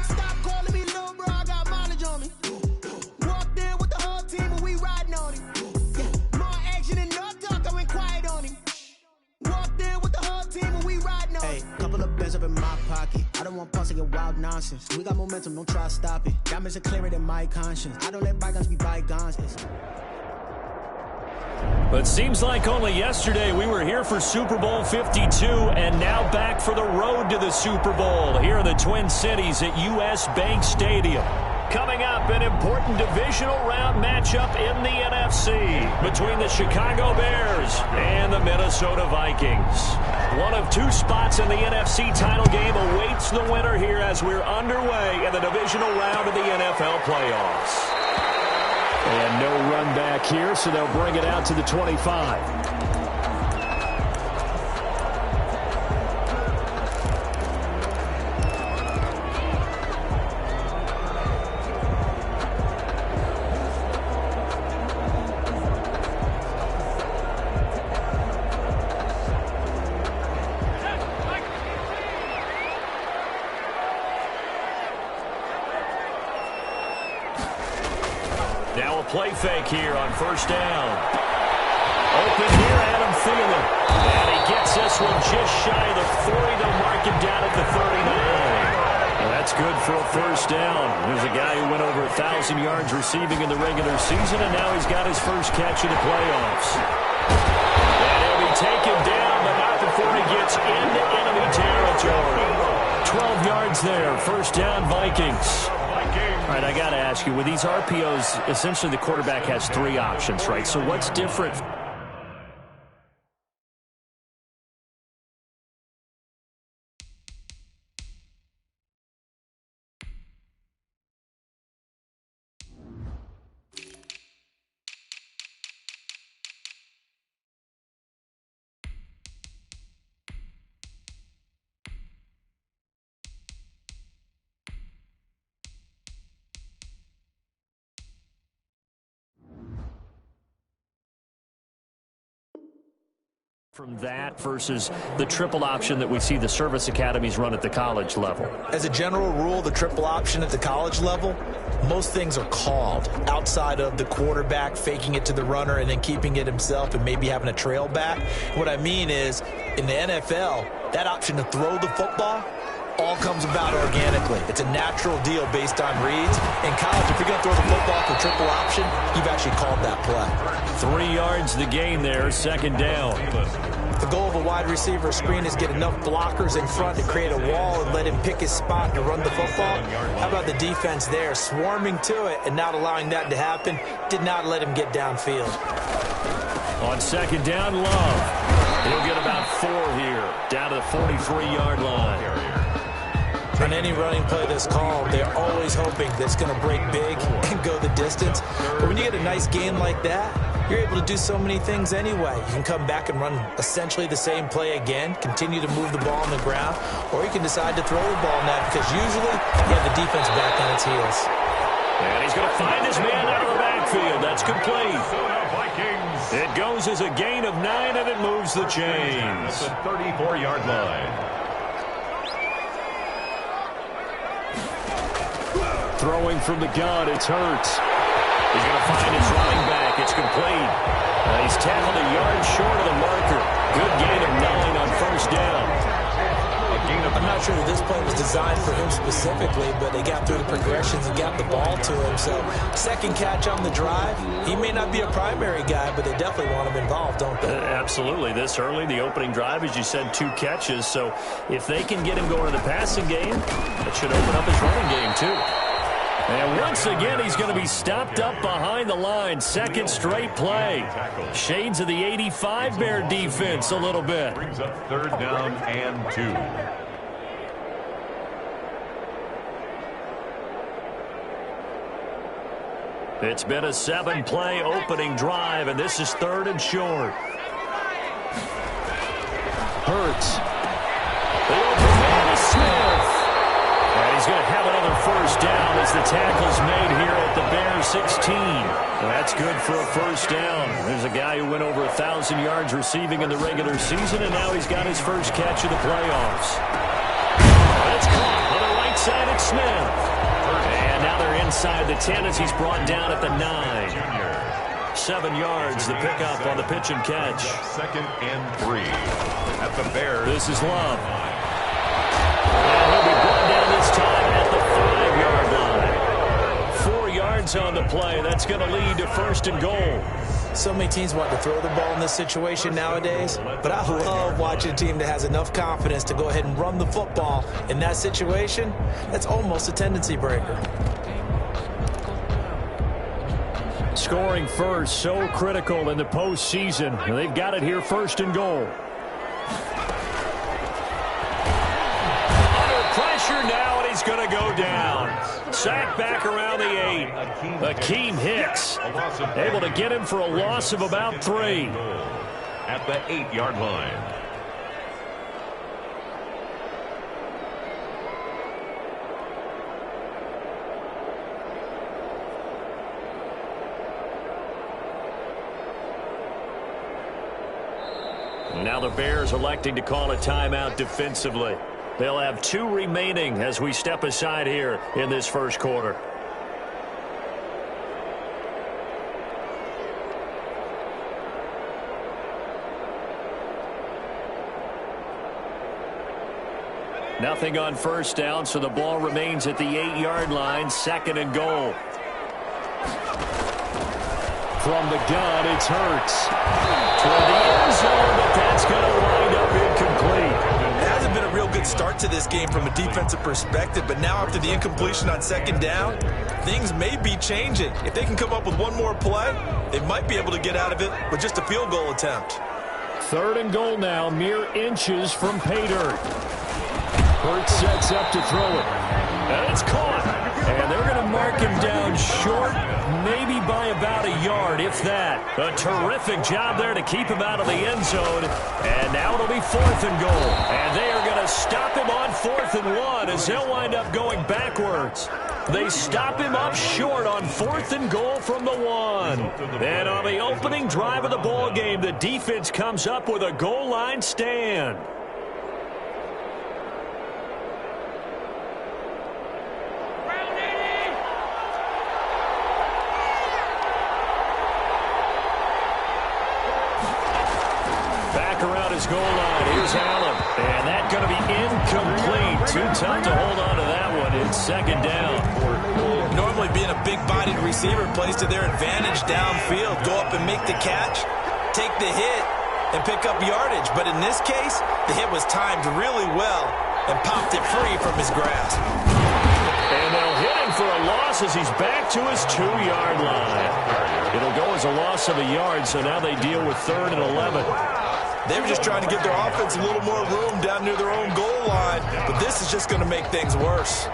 Stop calling me little bro, I got mileage on me. Walked in with the whole team and we riding on him. Yeah, more action and no talk, I went quiet on him. Walked in with the whole team and we riding on him. Couple of bands up in my pocket. I don't want pause to get wild nonsense. We got momentum, don't try to stop it. Diamonds are clearer than my conscience. I don't let bygones be bygones. But seems like only yesterday we were here for Super Bowl 52 and now back for the road to the Super Bowl here in the Twin Cities at U.S. Bank Stadium. Coming up, an important divisional round matchup in the NFC between the Chicago Bears and the Minnesota Vikings. One of two spots in the NFC title game awaits the winner here as we're underway in the divisional round of the NFL playoffs. And no run back here, so they'll bring it out to the 25. fake here on first down. Open here, Adam Thielen. And he gets this one just shy of the 40. They'll mark him down at the 39. That's good for a first down. There's a guy who went over 1,000 yards receiving in the regular season, and now he's got his first catch in the playoffs. And he'll be taken down, but not before he gets into enemy territory. 12 yards there. First down, Vikings. All right, I got to ask you, with these RPOs, essentially the quarterback has 3 options, right? So what's different? From that versus the triple option that we see the service academies run at the college level? As a general rule, the triple option at the college level, most things are called outside of the quarterback faking it to the runner and then keeping it himself and maybe having a trail back. What I mean is, in the NFL, that option to throw the football all comes about organically. It's a natural deal based on reads. In college, if you're going to throw the football for triple option, you've actually called that play. 3 yards the gain there, second down. The goal of a wide receiver screen is get enough blockers in front to create a wall and let him pick his spot to run the football. How about the defense there, swarming to it and not allowing that to happen? Did not let him get downfield. On second down, Love. He'll get about 4 here, down to the 43-yard line. On any running play that's called, they're always hoping that it's going to break big and go the distance. But when you get a nice gain like that, you're able to do so many things anyway. You can come back and run essentially the same play again, continue to move the ball on the ground, or you can decide to throw the ball in that because usually you have the defense back on its heels. And he's going to find his man out of the backfield. That's complete. It goes as a gain of 9, and it moves the chains. At the 34-yard line. Throwing from the gun, it's Hurts. He's going to find his running back. It's complete. He's tackled a yard short of the marker. Good gain of 9 on first down. I'm not sure that this play was designed for him specifically, but they got through the progressions and got the ball to him. So second catch on the drive. He may not be a primary guy, but they definitely want him involved, don't they? Absolutely. This early, the opening drive, as you said, 2 catches. So if they can get him going in the passing game, it should open up his running game too. And once again, he's going to be stopped up behind the line. Second straight play. Shades of the 85 Bear defense a little bit. Brings up third down and 2. It's been a 7-play opening drive, and this is 3rd and short. Hurts. The open man is Smith. And he's going to have another first down as the tackle's made here at the Bears 16. That's good for a first down. There's a guy who went over 1,000 yards receiving in the regular season, and now he's got his first catch of the playoffs. That's caught on the right side at Smith. And now they're inside the 10 as he's brought down at the 9. 7 yards, the pickup on the pitch and catch. 2nd and 3 at the Bears. This is Love. And he'll be brought down this time at the 5-yard line. 4 yards on the play. That's going to lead to 1st and goal. So many teams want to throw the ball in this situation nowadays, but I love watching a team that has enough confidence to go ahead and run the football. In that situation, that's almost a tendency breaker. Scoring first, so critical in the postseason. They've got it here, 1st and goal. Under pressure now, and he's going to go down. Sacked back around the 8. Akeem Hicks able to get him for a loss of about 3. At the 8-yard line. Now the Bears electing to call a timeout defensively. They'll have 2 remaining as we step aside here in this first quarter. Nothing on first down, so the ball remains at the 8-yard line, 2nd and goal. From the gun, it's Hurts. Toward the end zone, but that's going to wind up incomplete. It hasn't been a real good start to this game from a defensive perspective, but now after the incompletion on 2nd down, things may be changing. If they can come up with one more play, they might be able to get out of it with just a field goal attempt. 3rd and goal now, mere inches from pay dirt. Hurts sets up to throw it. And it's caught. And they're going to mark him down short, maybe by about a yard, if that. A terrific job there to keep him out of the end zone. And now it'll be 4th and goal. And they are going to stop him on 4th and 1 as they'll wind up going backwards. They stop him up short on 4th and goal from the 1. And on the opening drive of the ball game, the defense comes up with a goal line stand. Goal line. Here's Allen. And that's going to be incomplete. Too tough to hold on to that one. It's 2nd down. Normally being a big-bodied receiver plays to their advantage downfield. Go up and make the catch, take the hit, and pick up yardage. But in this case, the hit was timed really well and popped it free from his grasp. And they'll hit him for a loss as he's back to his 2-yard line. It'll go as a loss of a yard, so now they deal with 3rd and 11. They were just trying to give their offense a little more room down near their own goal line, but this is just going to make things worse.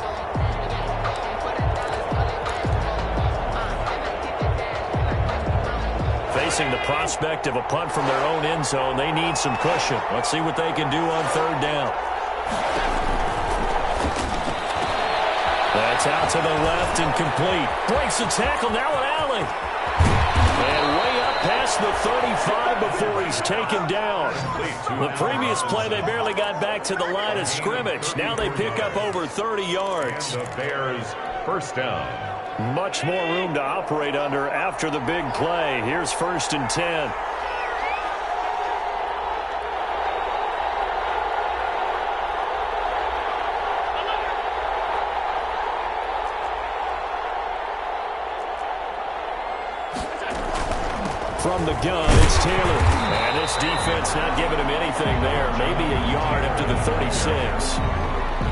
Facing the prospect of a punt from their own end zone, they need some cushion. Let's see what they can do on 3rd down. That's out to the left and complete. Breaks the tackle now at Allen. And way up past the 35 before he's taken down. The previous play, they barely got back to the line of scrimmage. Now they pick up over 30 yards. And the Bears, 1st down. Much more room to operate under after the big play. Here's 1st and 10. From the gun, it's Taylor. And this defense not giving him anything there. Maybe a yard up to the 36.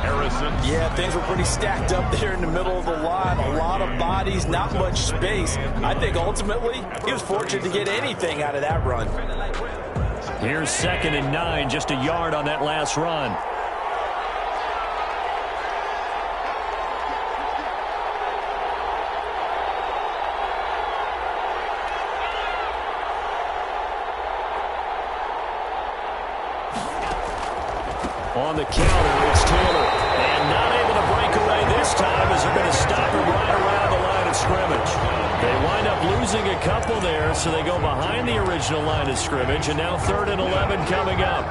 Harrison. Yeah, things were pretty stacked up there in the middle of the line. A lot of bodies, not much space. I think ultimately he was fortunate to get anything out of that run. Here's 2nd and 9, just a yard on that last run. On the counter, it's Taylor. And not able to break away this time as they're going to stop him right around the line of scrimmage. They wind up losing a couple there, so they go behind the original line of scrimmage, and now 3rd and 11 coming up.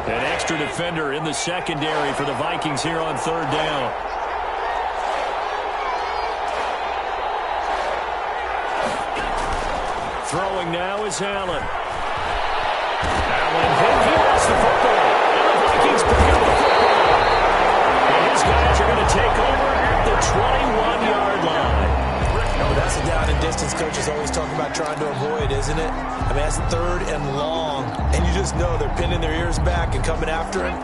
An extra defender in the secondary for the Vikings here on 3rd down. Throwing now is Allen. Allen, he lost the football. And the Vikings pick up the football. And his guys are going to take over at the 21-yard line. No, that's a down and distance coaches always talk about trying to avoid, isn't it? I mean, that's 3rd and long. And you just know they're pinning their ears back and coming after him,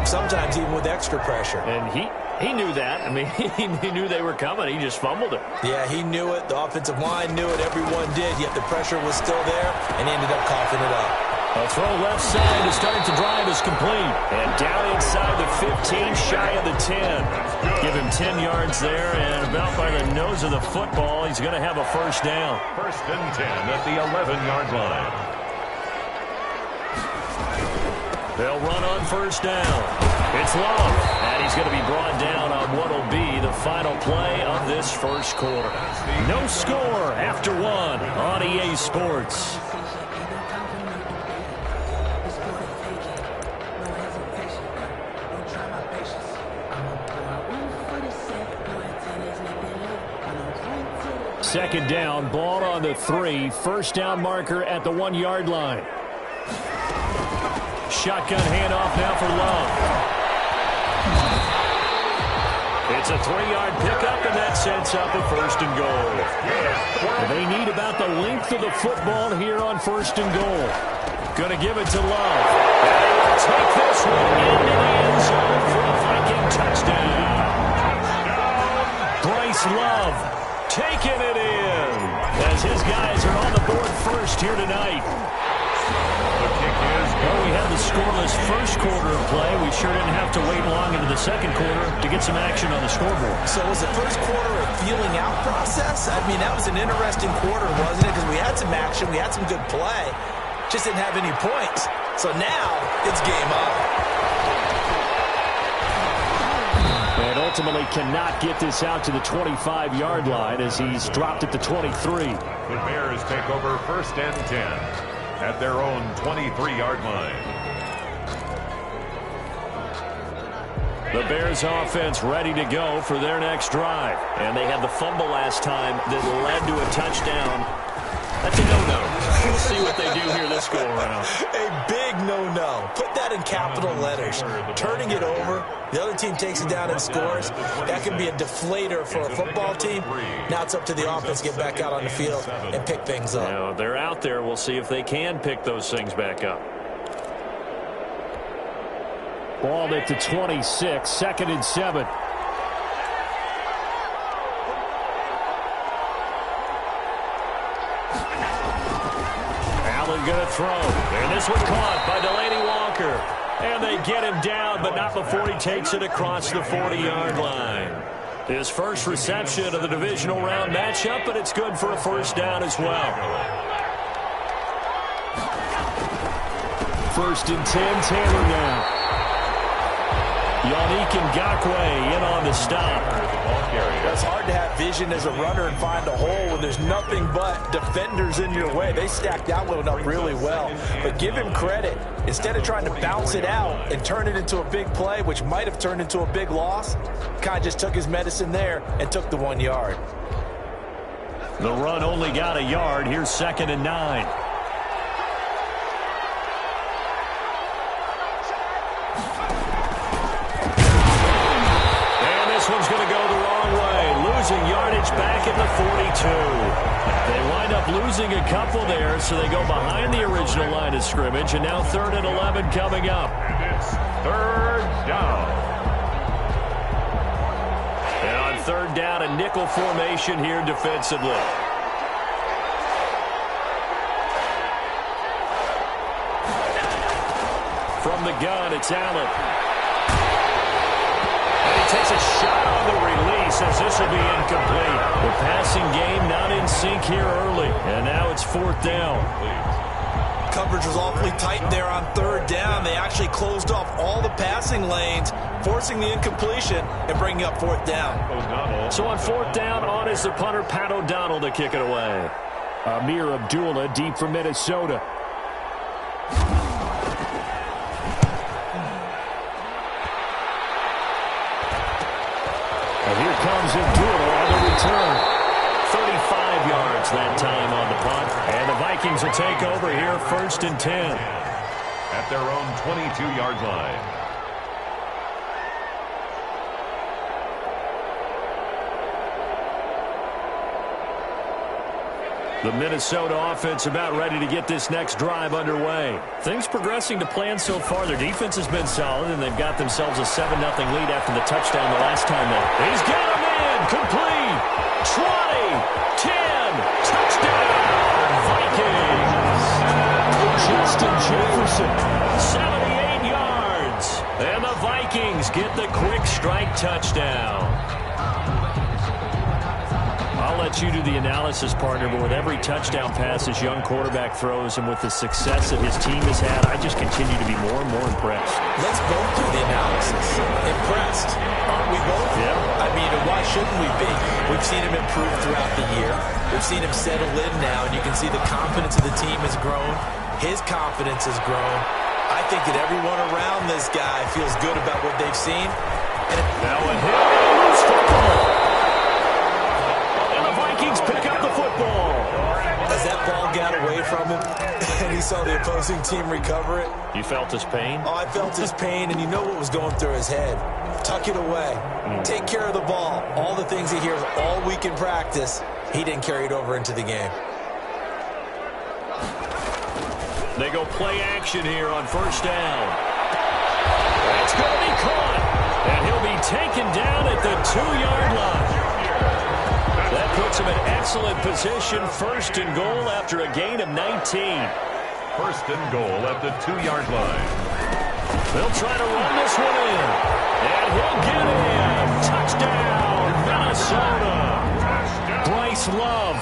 sometimes even with extra pressure. And he knew that. I mean, he knew they were coming. He just fumbled it. Yeah, he knew it. The offensive line knew it. Everyone did. Yet the pressure was still there, and he ended up coughing it up. A throw left side to start the drive is complete. And down inside the 15, shy of the 10. Give him 10 yards there, and about by the nose of the football, he's going to have a 1st down. 1st and 10 at the 11-yard line. They'll run on 1st down. It's Love, and he's going to be brought down on what will be the final play of this 1st quarter. No score after 1 on EA Sports. Second down, ball on the 3. First down marker at the 1-yard line. Shotgun handoff now for Love. It's a 3-yard pickup, and that sets up a first and goal. They need about the length of the football here on first and goal. Going to give it to Love. And he will take this one into the end zone for a Viking touchdown. Bryce Love taking it in as his guys are on the board first here tonight. The kick is good. Well, we had the scoreless first quarter of play. We sure didn't have to wait long into the second quarter to get some action on the scoreboard. So was the first quarter a feeling out process? I mean, that was an interesting quarter, wasn't it? Because we had some action, we had some good play, just didn't have any points. So now it's game on. And ultimately cannot get this out to the 25-yard line as he's dropped at the 23. The Bears take over first and 10 at their own 23-yard line. The Bears offense ready to go for their next drive. And they had the fumble last time that led to a touchdown. That's a no-no. We'll see what they do here this go-around. A big no-no. Put that in capital letters. Turning it over, the other team takes it down and scores. That can be a deflator for a football team. Now it's up to the offense to get back out on the field and pick things up. Now, they're out there. We'll see if they can pick those things back up. Ball at the 26, 2nd and 7. Allen going to throw. And this one caught by Delaney Walker. And they get him down, but not before he takes it across the 40-yard line. His first reception of the divisional round matchup, but it's good for a first down as well. 1st and 10, Taylor now. Yannick Ngakoue in on the stop. It's hard to have vision as a runner and find a hole when there's nothing but defenders in your way. They stacked that one up really well. But give him credit. Instead of trying to bounce it out and turn it into a big play, which might have turned into a big loss, kind of just took his medicine there and took the 1 yard. The run only got a yard. Here's 2nd and 9. This one's going to go the wrong way. Losing yardage back at the 42. They wind up losing a couple there, so they go behind the original line of scrimmage, and now 3rd and 11 coming up. And it's 3rd down. And on 3rd down, a nickel formation here defensively. From the gun, it's Allen. Takes a shot on the release as this will be incomplete. The passing game not in sync here early, and now it's 4th down. Coverage was awfully tight there on 3rd down. They actually closed off all the passing lanes, forcing the incompletion and bringing up 4th down. So on 4th down, on is the punter, Pat O'Donnell, to kick it away. Amir Abdullah deep from Minnesota. And here comes Abdullah on the return. 35 yards that time on the punt. And the Vikings will take over here 1st and 10. At their own 22-yard line. The Minnesota offense about ready to get this next drive underway. Things progressing to plan so far. Their defense has been solid, and they've got themselves a 7-0 lead after the touchdown the last time. He's got him in. Complete. 20. 10. Touchdown. Vikings. Justin Jefferson. 78 yards. And the Vikings get the quick strike touchdown. I'll let you do the analysis, partner, but with every touchdown pass his young quarterback throws and with the success that his team has had, I just continue to be more and more impressed. Let's both do the analysis. Impressed. Aren't we both? Yeah. I mean, why shouldn't we be? We've seen him improve throughout the year. We've seen him settle in now, and you can see the confidence of the team has grown. His confidence has grown. I think that everyone around this guy feels good about what they've seen. And now a hit. Pick up the saw the opposing team recover it. You felt his pain? Oh, I felt his pain, and you know what was going through his head. Tuck it away. Take care of the ball. All the things he hears all week in practice, he didn't carry it over into the game. They go play action here on first down. That's going to be caught. And he'll be taken down at the 2-yard line. That puts him in excellent position. First and goal after a gain of 19. First and goal at the 2-yard line. They'll try to run this one in. And he'll get in. Touchdown, Minnesota. Bryce Love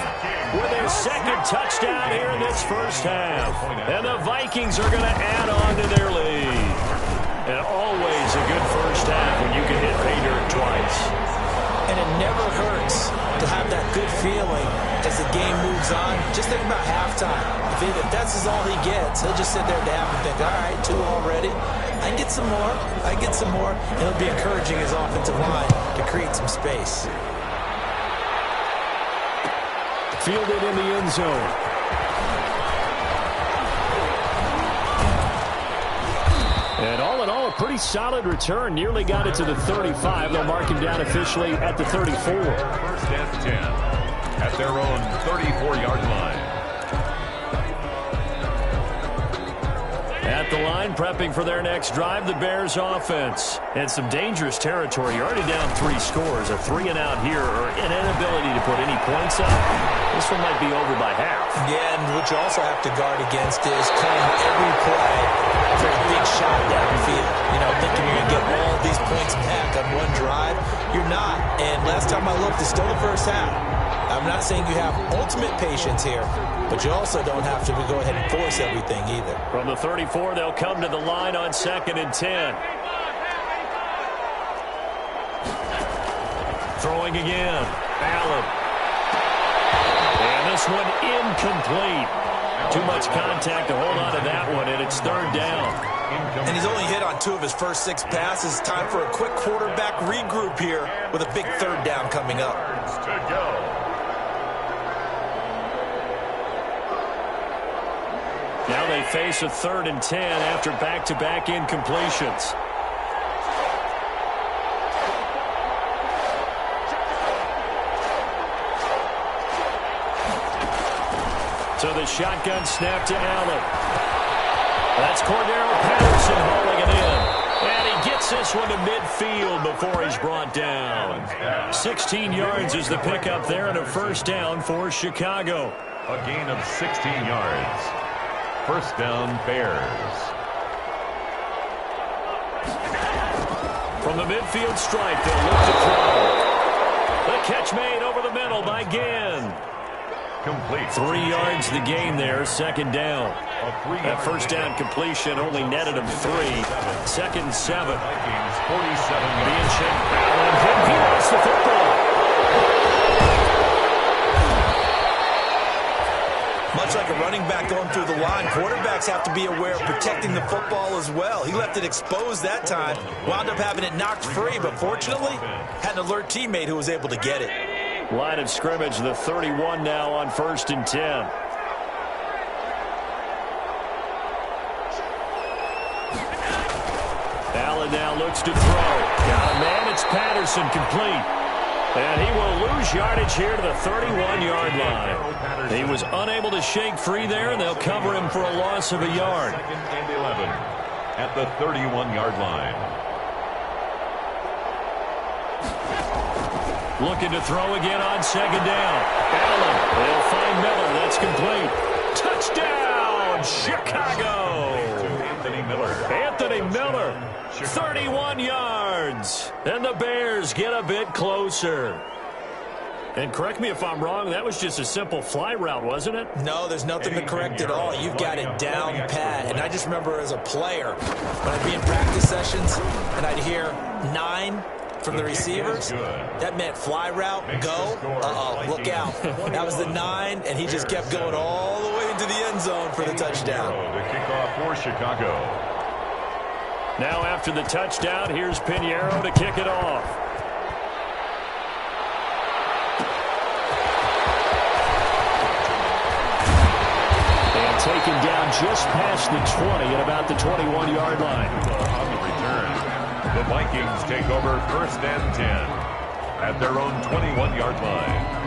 with his second touchdown here in this first half. And the Vikings are going to add on to their lead. And always a good first half when you can hit pay dirt twice. And it never hurts to have that good feeling as the game moves on. Just think about halftime. If that's all he gets, he'll just sit there at the half and think, all right, 2 already. I can get some more. I can get some more. And it'll be encouraging his offensive line to create some space. Fielded in the end zone. And all in all, a pretty solid return. Nearly got it to the 35. They'll mark him down officially at the 34. First and 10 at their own 34-yard line. At the line, prepping for their next drive, the Bears offense. And some dangerous territory. You're already down 3 scores. A 3-and-out here, or an inability to put any points up. This one might be over by half. Yeah, and what you also have to guard against is playing every play for a big shot downfield. You know, thinking you're going to get all these points back on one drive. You're not. And last time I looked, it's still the first half. I'm not saying you have ultimate patience here, but you also don't have to go ahead and force everything either. From the 34, they'll come to the line on 2nd and 10. Throwing again. Allen. And this one incomplete. Too much contact to hold on to that one, and it's 3rd down. And he's only hit on 2 of his first 6 passes. Time for a quick quarterback regroup here with a big 3rd down coming up. To go. Now they face a 3rd and 10 after back-to-back incompletions. So the shotgun snap to Allen. That's Cordero Patterson hauling it in. And he gets this one to midfield before he's brought down. 16 yards is the pickup there and a first down for Chicago. A gain of 16 yards. First down, Bears. From the midfield stripe, they'll look to throw. The catch made over the middle by Ginn. Complete. 3 yards the gain there, 2nd down. That first down completion only netted him 3. 2nd and 7. Vikings 47 Being yards. checked. Allen, he lost the football. Much like a running back going through the line, quarterbacks have to be aware of protecting the football as well. He left it exposed that time, wound up having it knocked free, but fortunately, had an alert teammate who was able to get it. Line of scrimmage, the 31 now on 1st and 10. Allen now looks to throw. Got a man, it's Patterson, complete. And he will lose yardage here to the 31-yard line. He was unable to shake free there, and they'll cover him for a loss of a yard. 2nd and 11 at the 31-yard line. Looking to throw again on 2nd down. Allen, they'll find Miller. That's complete. Touchdown, Chicago. Anthony Miller. Anthony Miller, 31 yards. And the Bears get a bit closer. And correct me if I'm wrong, that was just a simple fly route, wasn't it? No, there's nothing to correct at all. You've got it down pat. And I just remember as a player, when I'd be in practice sessions and I'd hear 9 from the receivers, that meant fly route, go, look out. That was the 9, and he just kept going all the way into the end zone for the touchdown. The kickoff for Chicago. Now after the touchdown, here's Pinheiro to kick it off. And taken down just past the 20 at about the 21-yard line. On the return, the Vikings take over 1st and 10 at their own 21-yard line.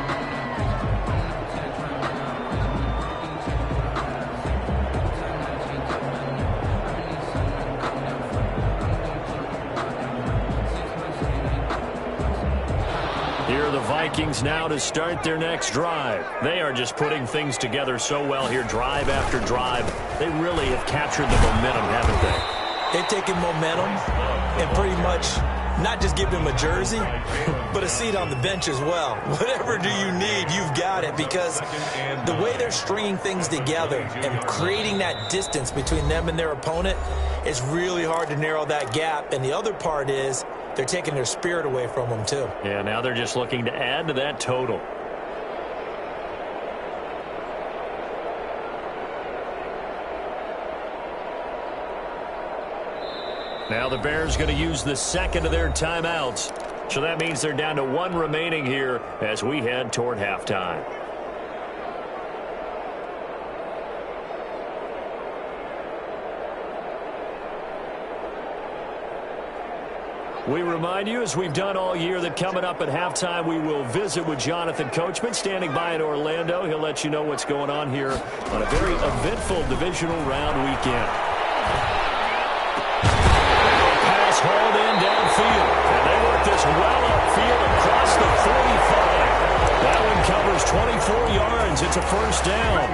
Here are the Vikings now to start their next drive. They are just putting things together so well here, drive after drive. They really have captured the momentum, haven't they? They've taken momentum and pretty much not just give them a jersey, but a seat on the bench as well. Whatever do you need, you've got it, because the way they're stringing things together and creating that distance between them and their opponent, it's really hard to narrow that gap. And the other part is they're taking their spirit away from them too. Yeah, now they're just looking to add to that total. Now the Bears going to use the second of their timeouts. So that means they're down to one remaining here as we head toward halftime. We remind you, as we've done all year, that coming up at halftime, we will visit with Jonathan Coachman, standing by in Orlando. He'll let you know what's going on here on a very eventful divisional round weekend. Pass hauled in downfield, and they work this well upfield across the 45. That one covers 24 yards. It's a first down.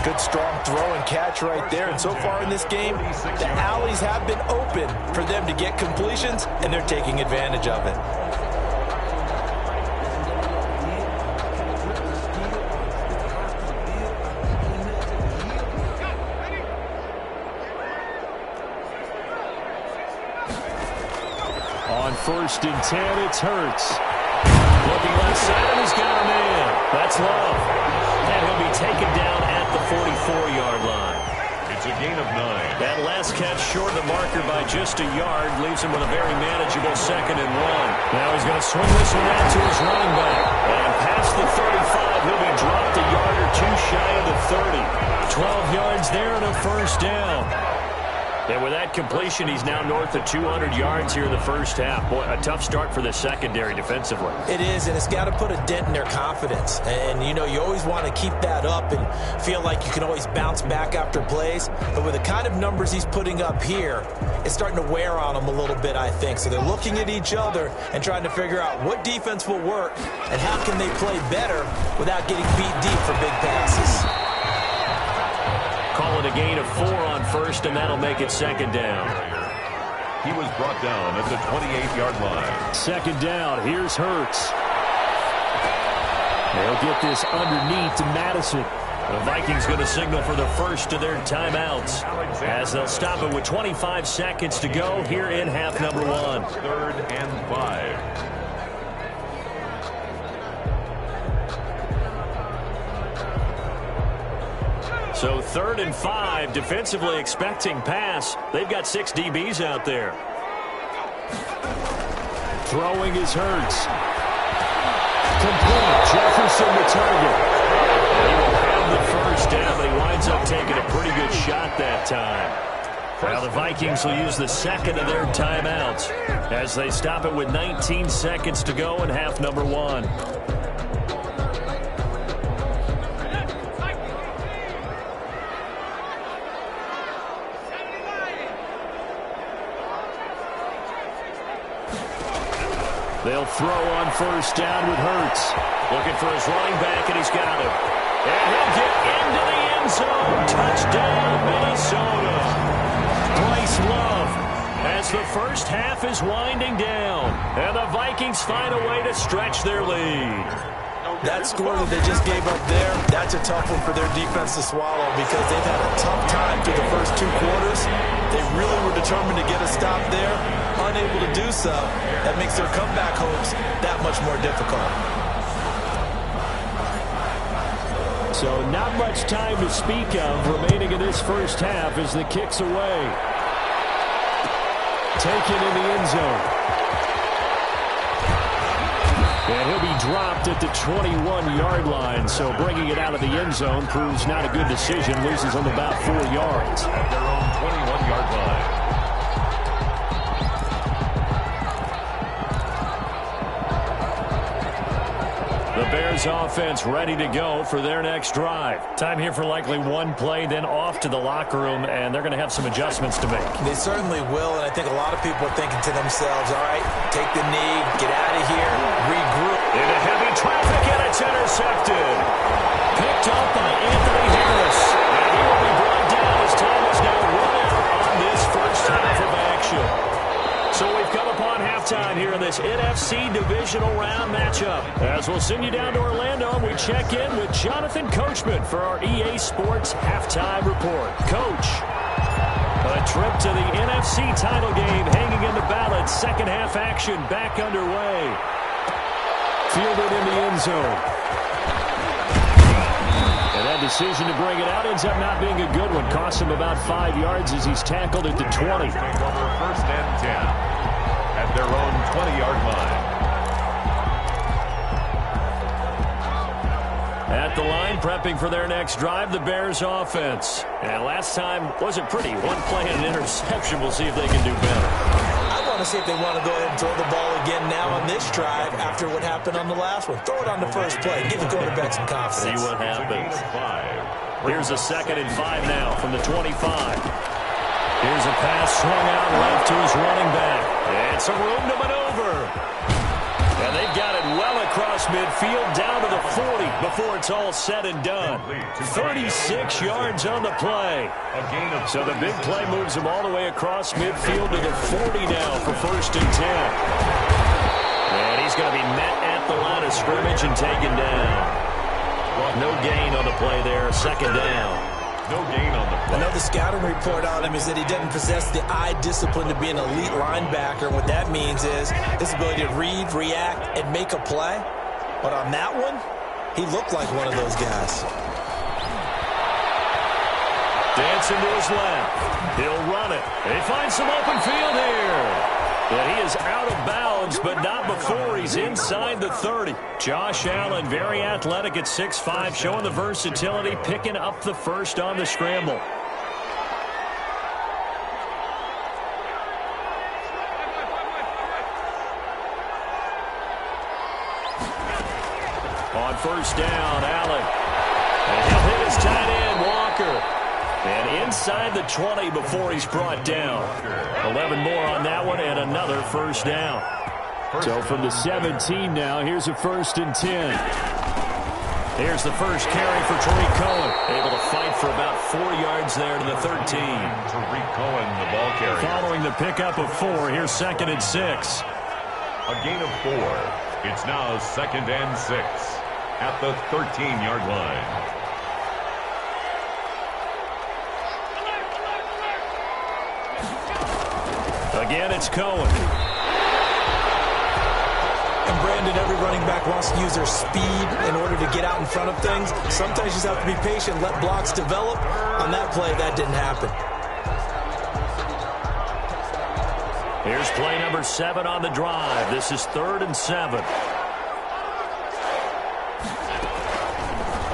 Good strong throw and catch right there. And so far in this game, the alleys have been open for them to get completions, and they're taking advantage of it. On 1st and 10, it's Hurts. Looking left side, and he's got a man. That's Love. And he'll be taken down at the 44-yard line. It's a gain of 9. That last catch short of the marker by just a yard leaves him with a very manageable 2nd and 1. Now he's going to swing this one out to his running back. And past the 35, he'll be dropped a yard or two shy of the 30. 12 yards there and a first down. And with that completion, he's now north of 200 yards here in the first half. Boy, a tough start for the secondary defensively. It is, and it's got to put a dent in their confidence. And, you know, you always want to keep that up and feel like you can always bounce back after plays. But with the kind of numbers he's putting up here, it's starting to wear on them a little bit, I think. So they're looking at each other and trying to figure out what defense will work and how can they play better without getting beat deep for big passes. Call it a gain of 4 on 1st, and that'll make it 2nd down. He was brought down at the 28-yard line. 2nd down. Here's Hurts. They'll get this underneath to Madison. The Vikings going to signal for the first of their timeouts as they'll stop it with 25 seconds to go here in half number 1. 3rd and 5. So 3rd and 5, defensively expecting pass. They've got 6 DBs out there. Throwing is Hurts. Complete. Jefferson the target. He will have the first down, but he winds up taking a pretty good shot that time. Now the Vikings will use the second of their timeouts as they stop it with 19 seconds to go in half number 1. They'll throw on first down with Hurts. Looking for his running back, and he's got him. And he'll get into the end zone. Touchdown, Minnesota. Bryce Love as the first half is winding down. And the Vikings find a way to stretch their lead. That score that they just gave up there, that's a tough one for their defense to swallow because they've had a tough time through the first 2 quarters. They really were determined to get a stop there. Unable to do so, that makes their comeback hopes that much more difficult. So not much time to speak of remaining in this first half as the kick's away. Taken in the end zone. And he'll be dropped at the 21-yard line, so bringing it out of the end zone proves not a good decision. Loses them about 4 yards. At their own 21-yard line. The Bears offense ready to go for their next drive. Time here for likely one play, then off to the locker room, and they're going to have some adjustments to make. They certainly will, and I think a lot of people are thinking to themselves, all right, take the knee, get out of here, regroup. Into heavy traffic, and it's intercepted. Picked up by Anthony Harris. And he will be brought down as time is now run out on this first half of action. So we've come upon halftime here in this NFC divisional round matchup. As we'll send you down to Orlando, and we check in with Jonathan Coachman for our EA Sports halftime report. Coach, a trip to the NFC title game hanging in the balance. Second half action back underway. Fielded in the end zone. And that decision to bring it out ends up not being a good one. Cost him about 5 yards as he's tackled at the 20. Take over first and 10 at their own 20-yard line. At the line, prepping for their next drive, the Bears offense. And last time wasn't pretty. One play and an interception. We'll see if they can do better. I want to see if they want to go ahead and throw the ball again now on this drive after what happened on the last one. Throw it on the first play. Give the quarterback some confidence. See what happens. Here's a 2nd and 5 now from the 25. Here's a pass swung out left to his running back. And some room to maneuver. And they've got it well across midfield down to the 40 before it's all said and done. 36 yards on the play. So the big play moves him all the way across midfield to the 40 now for first and 10. And he's going to be met at the line of scrimmage and taken down. No gain on the play there. Second down. No gain on the play. I know the scouting report on him is that he doesn't possess the eye discipline to be an elite linebacker. And what that means is his ability to read, react, and make a play. But on that one, he looked like one of those guys. Dancing to his left. He'll run it. They find some open field here. But he is out of bounds, but not before he's inside the 30. Josh Allen, very athletic at 6'5", showing the versatility, picking up the first on the scramble. On first down, Allen. And he'll hit his tight end, Walker. And inside the 20 before he's brought down. 11 more on that one and another first down. So from the 17 now, here's a 1st and 10. Here's the first carry for Tariq Cohen. Able to fight for about 4 yards there to the 13. Tariq Cohen, the ball carrier. Following the pickup of 4, here's 2nd and 6. A gain of 4. It's now 2nd and 6 at the 13-yard line. Again, it's Cohen. And Brandon, every running back wants to use their speed in order to get out in front of things. Sometimes you just have to be patient, let blocks develop. On that play, that didn't happen. Here's play number 7 on the drive. This is 3rd and 7.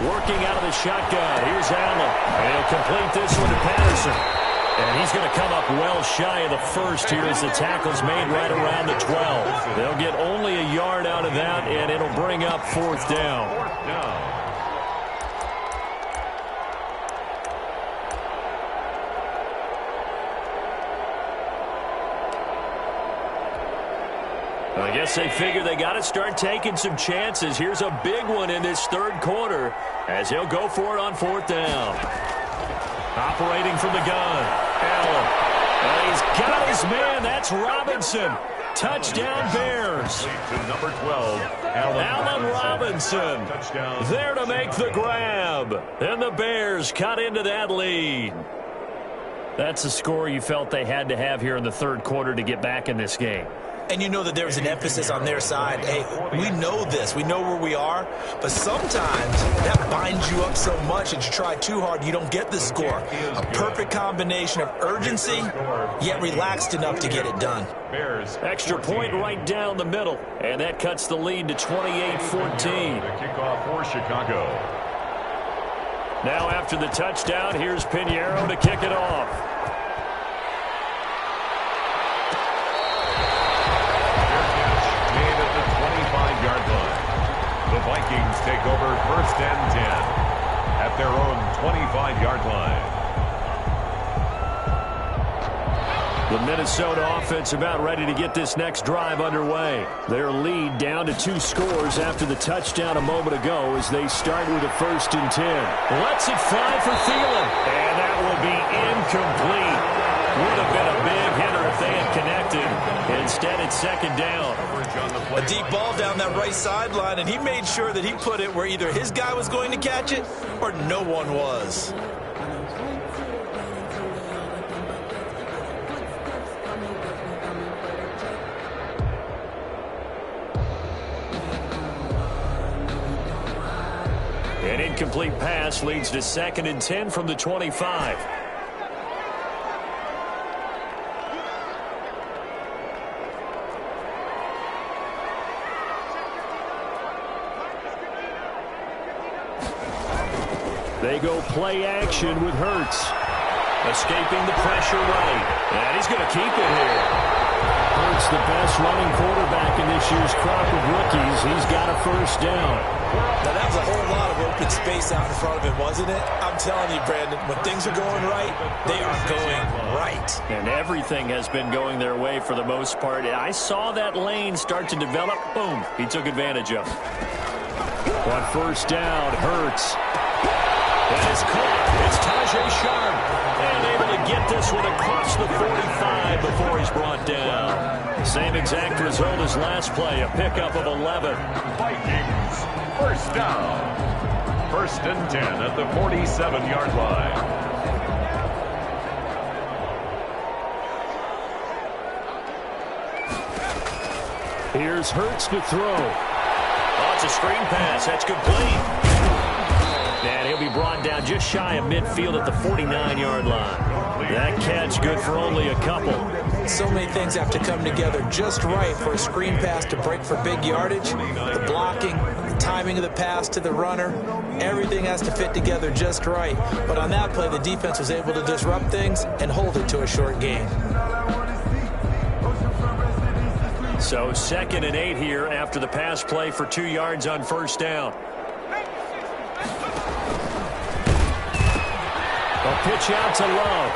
Working out of the shotgun. Here's Allen. And he'll complete this one to Patterson. And he's going to come up well shy of the first here as the tackle's made right around the 12. They'll get only a yard out of that, and it'll bring up 4th down. I guess they figure they got to start taking some chances. Here's a big one in this 3rd quarter as he'll go for it on 4th down. Operating from the gun, Allen. And he's got his man. That's Robinson. Touchdown, Bears. To number 12, Allen Robinson. There to make the grab. And the Bears cut into that lead. That's the score you felt they had to have here in the 3rd quarter to get back in this game. And you know that there's an emphasis on their side. Hey, we know this. We know where we are. But sometimes that binds you up so much that you try too hard, you don't get the score. A perfect combination of urgency, yet relaxed enough to get it done. Extra point right down the middle. And that cuts the lead to 28-14. The kickoff for Chicago. Now after the touchdown, here's Pinheiro to kick it off. Made at the 25-yard line. The Vikings take over 1st and 10 at their own 25-yard line. The Minnesota offense about ready to get this next drive underway. Their lead down to 2 scores after the touchdown a moment ago as they start with a 1st and 10. Lets it fly for Thielen. And that will be incomplete. Would have been a big hitter if they had connected. Instead, it's 2nd down. A deep ball down that right sideline, and he made sure that he put it where either his guy was going to catch it or no one was. An incomplete pass leads to 2nd and 10 from the 25. They go play action with Hurts. Escaping the pressure right. And he's going to keep it here. Hurts, the best running quarterback in this year's crop of rookies. He's got a 1st down. Now, that was a whole lot of open space out in front of him, wasn't it? I'm telling you, Brandon, when things are going right, they are going right. And everything has been going their way for the most part. I saw that lane start to develop. Boom. He took advantage of it. On 1st down, Hurts. That is caught. It's Tajay Sharp. And able to get this one across the 45 before he's brought down. Same exact result as last play, a pickup of 11. Vikings, 1st down. 1st and 10 at the 47-yard line. Here's Hurts to throw. Oh, it's a screen pass. That's complete. And he'll be brought down just shy of midfield at the 49-yard line. That catch good for only a couple. So many things have to come together just right for a screen pass to break for big yardage. The blocking, the timing of the pass to the runner, everything has to fit together just right. But on that play, the defense was able to disrupt things and hold it to a short gain. So 2nd and 8 here after the pass play for 2 yards on 1st down. A pitch out to Love.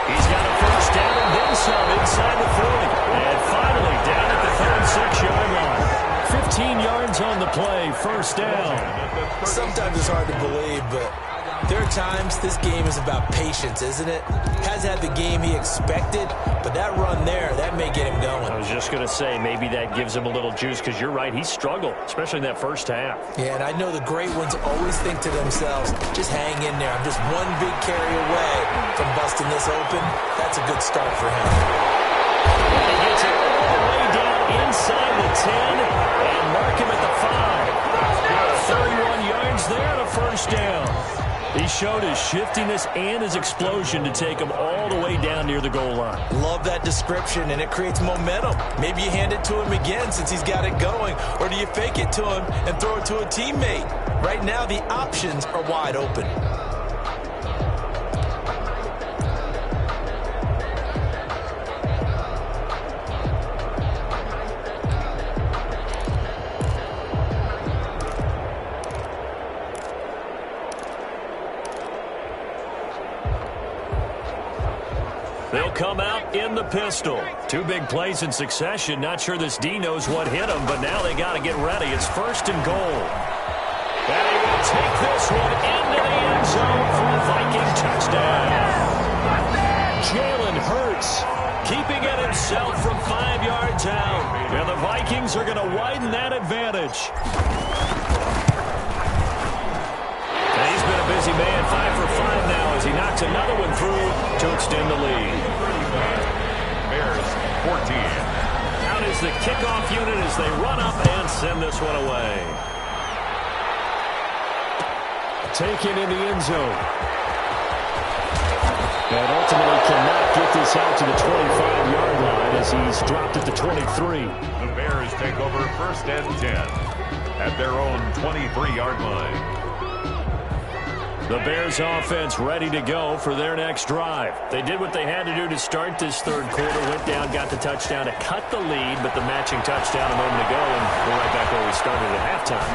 He's got a 1st down and then some inside the 40. And finally down at the 36-yard line. 15 yards on the play, 1st down. Sometimes it's hard to believe, but there are times this game is about patience, isn't it? Has had the game he expected, but that run there, that may get him going. I was just going to say, maybe that gives him a little juice, because you're right, he struggled, especially in that 1st half. Yeah, and I know the great ones always think to themselves, just hang in there. I'm just one big carry away from busting this open. That's a good start for him. He gets it all the way down inside the 10 and mark him at the 5. 31 yards there and a 1st down. He showed his shiftiness and his explosion to take him all the way down near the goal line. Love that description, and it creates momentum. Maybe you hand it to him again since he's got it going, or do you fake it to him and throw it to a teammate? Right now, the options are wide open. They'll come out in the pistol. 2 big plays in succession. Not sure this D knows what hit him, but now they got to get ready. It's 1st and goal. And he will take this one into the end zone for a Viking touchdown. Jalen Hurts keeping it himself from 5 yards out. And the Vikings are going to widen that advantage. And he's been a busy man, 5 for 5 now as he knocks another one through to extend the lead. Bears 14. Out is the kickoff unit as they run up and send this one away. Taken in the end zone. And ultimately cannot get this out to the 25-yard line as he's dropped at the 23. The Bears take over 1st and 10 at their own 23-yard line. The Bears offense ready to go for their next drive. They did what they had to do to start this third quarter, went down, got the touchdown to cut the lead, but the matching touchdown a moment ago, and we're right back where we started at halftime.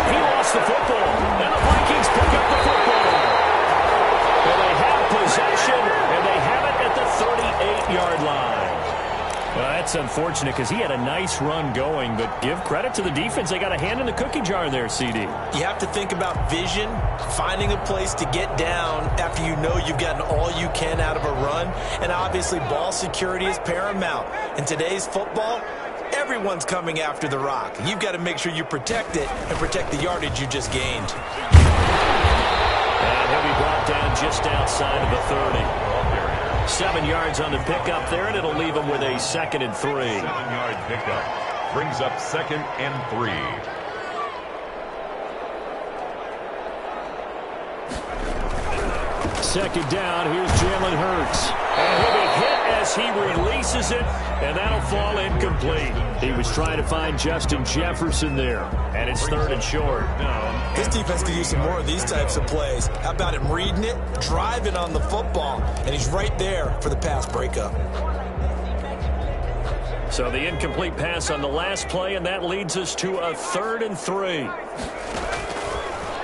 He lost the football, and the Vikings pick up the football. Well, they have possession, and they have it at the 38-yard line. Well, that's unfortunate because he had a nice run going, but give credit to the defense. They got a hand in the cookie jar there, CD. You have to think about vision, finding a place to get down after you know you've gotten all you can out of a run, and obviously ball security is paramount. In today's football, everyone's coming after the rock. You've got to make sure you protect it and protect the yardage you just gained. And he'll be brought down just outside of the 30. 7 yards on the pickup there, and it'll leave him with a 2nd and 3. 7-yard pickup brings up 2nd and 3. Second down, here's Jalen Hurts. And he'll be hit as he releases it, and that'll fall incomplete. He was trying to find Justin Jefferson there, and it's 3rd and short. This defense could use some more of these types of plays. How about him reading it, driving on the football, and he's right there for the pass breakup. So the incomplete pass on the last play, and that leads us to a 3rd and 3.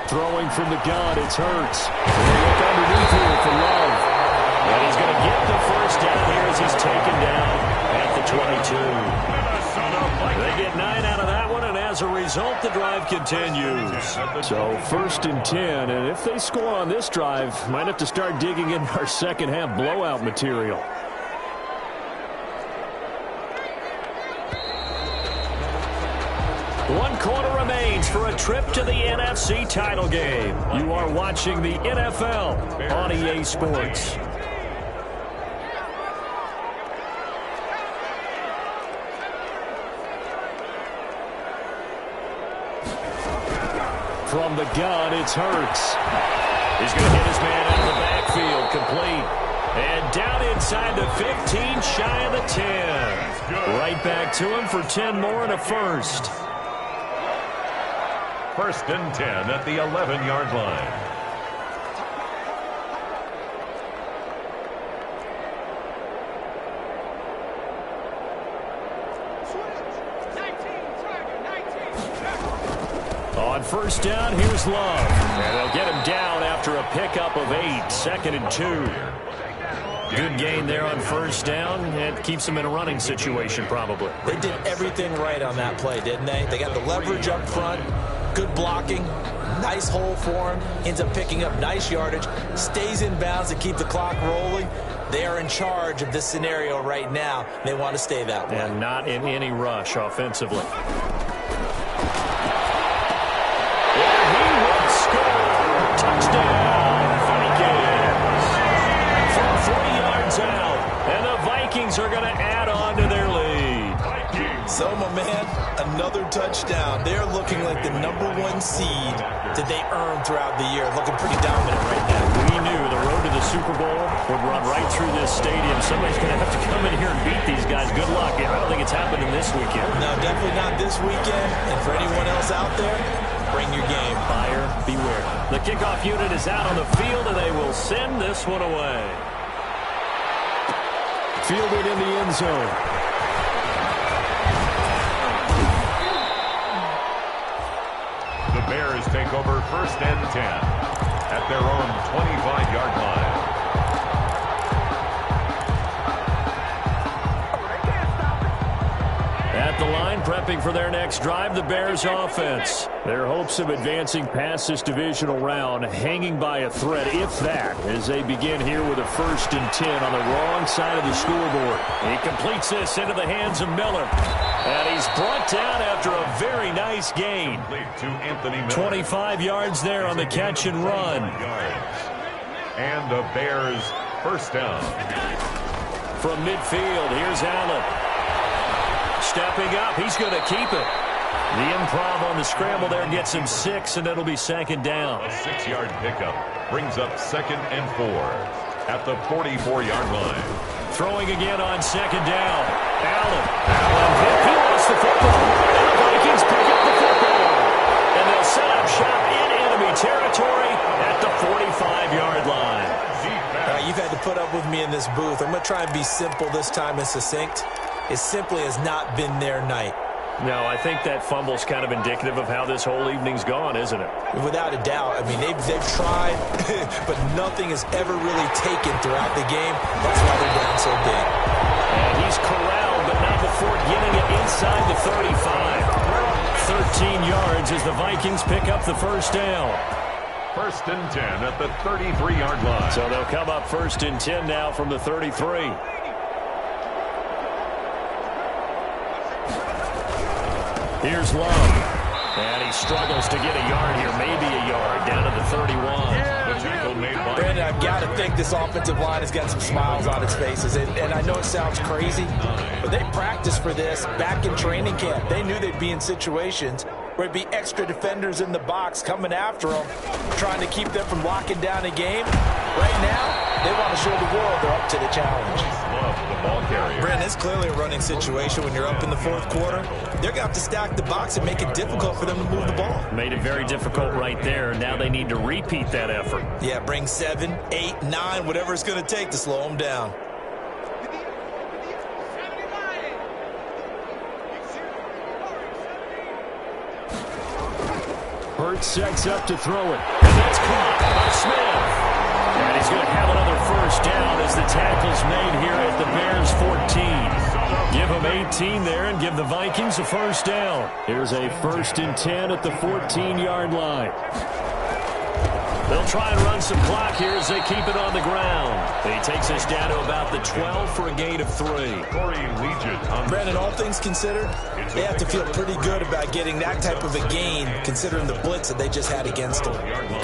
Throwing from the gun, it's Hurts. Look underneath here for Love. And he's going to get the first down here as he's taken down at the 22. They get 9 out of that one, and as a result, the drive continues. So 1st and 10, and if they score on this drive, might have to start digging in our second half blowout material. One quarter remains for a trip to the NFC title game. You are watching the NFL on EA Sports. From the gun, it's Hurts. He's going to hit his man out of the backfield, complete. And down inside the 15, shy of the 10. Right back to him for 10 more and a first. 1st and 10 at the 11-yard line. On 1st down, here's Love. And they'll get him down after a pickup of 8, 2nd and 2. Good gain there on 1st down. It keeps them in a running situation, probably. They did everything right on that play, didn't they? They got the leverage up front, good blocking, nice hole for him, ends up picking up nice yardage, stays in bounds to keep the clock rolling. They are in charge of this scenario right now. They want to stay that way. And not in any rush offensively. And he will score. Touchdown, Vikings. From 40 yards out. And the Vikings are going to add on to their lead. So, my man, another touchdown. They're looking like the #1 seed that they earned throughout the year. Looking pretty dominant right now. We knew the road to the Super Bowl would run right through this stadium. Somebody's going to have to come in here and beat these guys. Good luck. I don't think it's happening this weekend. No, definitely not this weekend. And for anyone else out there, bring your game. Buyer beware. The kickoff unit is out on the field, and they will send this one away. Fielded in the end zone. The Bears take over 1st and 10 at their own 25-yard line. At the line, prepping for their next drive, the Bears offense. Their hopes of advancing past this divisional round hanging by a thread, if that, as they begin here with a 1st and 10 on the wrong side of the scoreboard. He completes this into the hands of Miller. And he's brought down after a very nice gain. To Anthony Miller. 25 yards there on the catch and run. And the Bears 1st down. From midfield, here's Allen. stepping up. He's going to keep it. The improv on the scramble there gets him 6, and it'll be second down. A 6-yard pickup brings up 2nd and 4 at the 44-yard line. Throwing again on second down. Allen. He lost the football. And the Vikings pick up the football. And they'll set up shop in enemy territory at the 45-yard line. You've had to put up with me in this booth. I'm going to try and be simple this time and succinct. It simply has not been their night. No, I think that fumble's kind of indicative of how this whole evening's gone, isn't it? Without a doubt. I mean, they've tried, but nothing has ever really taken throughout the game. That's why they're down so big. And he's corralled, but not before getting it inside the 35. 13 yards as the Vikings pick up the first down. 1st and 10 at the 33-yard line. So they'll come up 1st and 10 now from the 33. Here's Love. And he struggles to get a yard here, maybe a yard, down to the 31. The tackle made by... Brandon, I've got to think this offensive line has got some smiles on its faces. And I know it sounds crazy, but they practiced for this back in training camp. They knew they'd be in situations where it'd be extra defenders in the box coming after them, trying to keep them from locking down a game. Right now, they want to show the world they're up to the challenge. Love, the ball carrier. Brandon, it's clearly a running situation when you're up in the 4th quarter. They're going to have to stack the box and make it difficult for them to move the ball. Made it very difficult right there. Now they need to repeat that effort. Yeah, bring 7, 8, 9, whatever it's going to take to slow them down. Hurts sets up to throw it. And that's caught by Smith. And he's going to have another first down as the tackle's made here at the Bears 14. Give them 18 there and give the Vikings a first down. Here's a 1st and 10 at the 14-yard line. They'll try and run some clock here as they keep it on the ground. He takes us down to about the 12 for a gain of 3. Brandon, all things considered, they have to feel pretty good about getting that type of a gain, considering the blitz that they just had against them.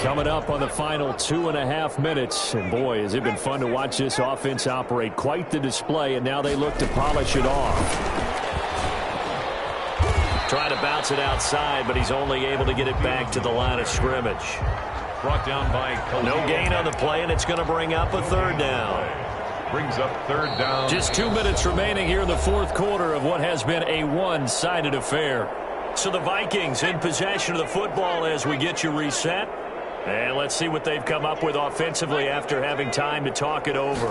Coming up on the final 2.5 minutes. And boy, has it been fun to watch this offense operate. Quite the display, and now they look to polish it off. Trying to bounce it outside, but he's only able to get it back to the line of scrimmage. Brought down by no gain on the play, and it's going to bring up a 3rd down. Brings up 3rd down. Just 2 minutes remaining here in the 4th quarter of what has been a one-sided affair. So the Vikings in possession of the football as we get you reset. And let's see what they've come up with offensively after having time to talk it over.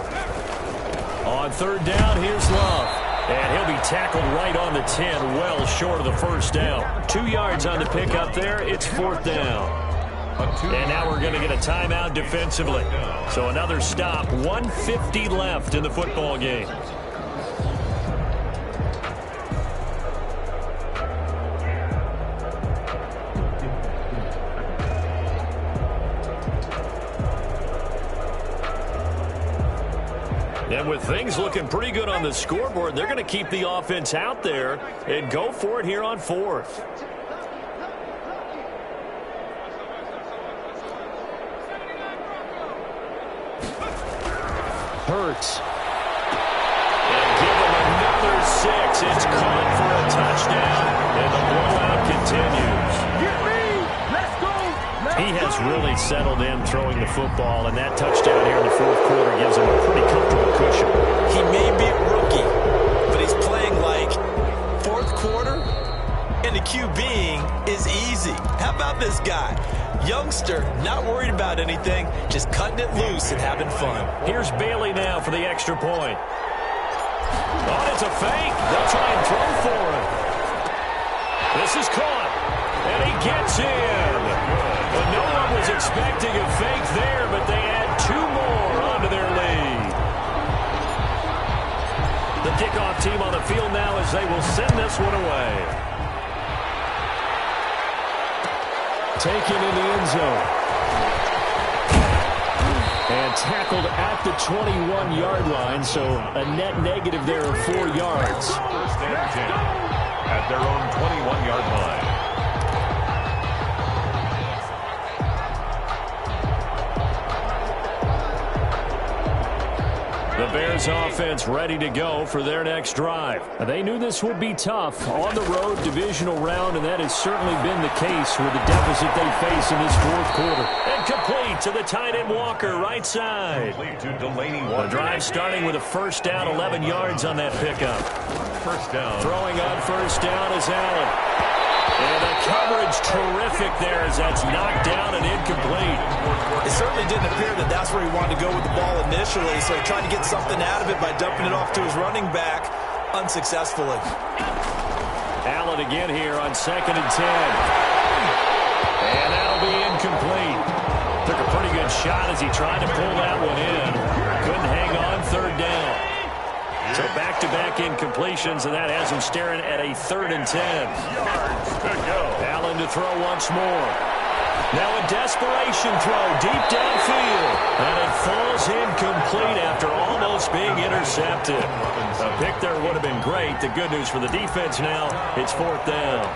On 3rd down, here's Love. And he'll be tackled right on the 10, well short of the first down. 2 yards on the pickup there. It's 4th down. And now we're going to get a timeout defensively. So another stop. 1:50 left in the football game. And with things looking pretty good on the scoreboard, they're going to keep the offense out there and go for it here on 4th. Hurts. And give him another 6. It's caught for a touchdown, and the blowout continues. He has really settled in throwing the football, and that touchdown here in the 4th quarter gives him a pretty comfortable cushion. He may be a rookie, but he's playing like 4th quarter, and the QBing is easy. How about this guy? Youngster, not worried about anything, just cutting it loose and having fun. Here's Bailey now for the extra point. Oh, it's a fake. They'll try and throw for him. This is caught, and he gets in. But no one was expecting a fake there, but they add 2 more onto their lead. The kickoff team on the field now as they will send this one away. Taken in the end zone. And tackled at the 21-yard line, so a net negative there of 4 yards. 1st and 10 at their own 21-yard line. The Bears his offense ready to go for their next drive. They knew this would be tough on the road divisional round, and that has certainly been the case with the deficit they face in this fourth quarter. And complete to the tight end Walker, right side. The drive starting with a first down, 11 yards on that pickup. First down. Throwing on first down is Allen. And the coverage terrific there as that's knocked down and incomplete. It certainly didn't appear that that's where he wanted to go with the ball initially, so he tried to get something out of it by dumping it off to his running back unsuccessfully. Allen again here on 2nd and 10. And that'll be incomplete. Took a pretty good shot as he tried to pull that one in. Couldn't hang on, 3rd down. So back-to-back incompletions, and that has him staring at a 3rd and 10. Yards to go. Allen to throw once more. Now a desperation throw deep downfield. And it falls incomplete after almost being intercepted. A pick there would have been great. The good news for the defense now, it's 4th down.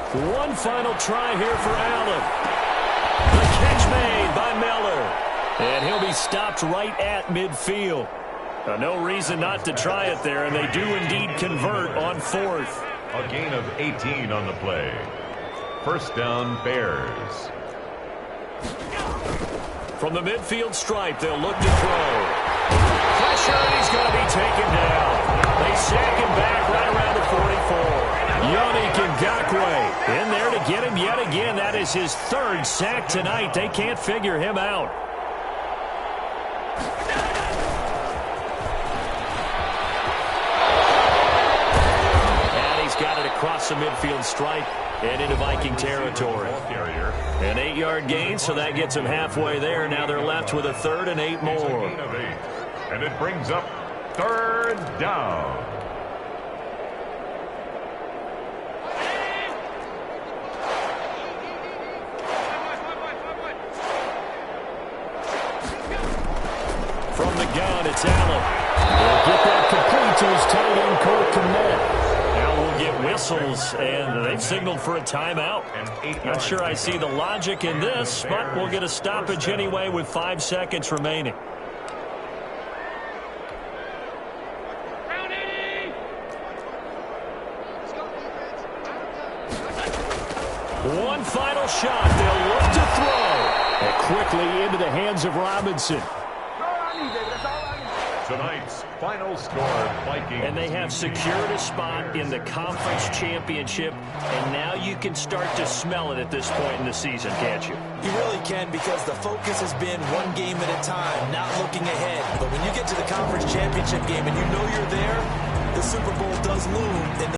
One final try here for Allen. The catch made by Miller. And he'll be stopped right at midfield. No reason not to try it there, and they do indeed convert on 4th. A gain of 18 on the play. First down, Bears. From the midfield stripe, they'll look to throw. Pressure, and he's going to be taken down. They sack him back right around the 44. Yannick Ngakoue in there to get him yet again. That is his 3rd sack tonight. They can't figure him out. And he's got it across the midfield stripe and into Viking territory. An 8-yard gain, so that gets him halfway there. Now they're left with a 3rd and 8 more. And it brings up 3rd down. From the gun, it's Allen. They'll get that complete to his tight end, Cole Kmet. Now we'll get whistles, and they've signaled for a timeout. Not sure I see the logic in this, but we'll get a stoppage anyway with 5 seconds remaining. One final shot. They'll look to throw. And quickly into the hands of Robinson. Tonight's final score, Vikings. And they have secured a spot in the conference championship, and now you can start to smell it at this point in the season, can't you? You really can, because the focus has been one game at a time, not looking ahead. But when you get to the conference championship game and you know you're there, the Super Bowl does loom in the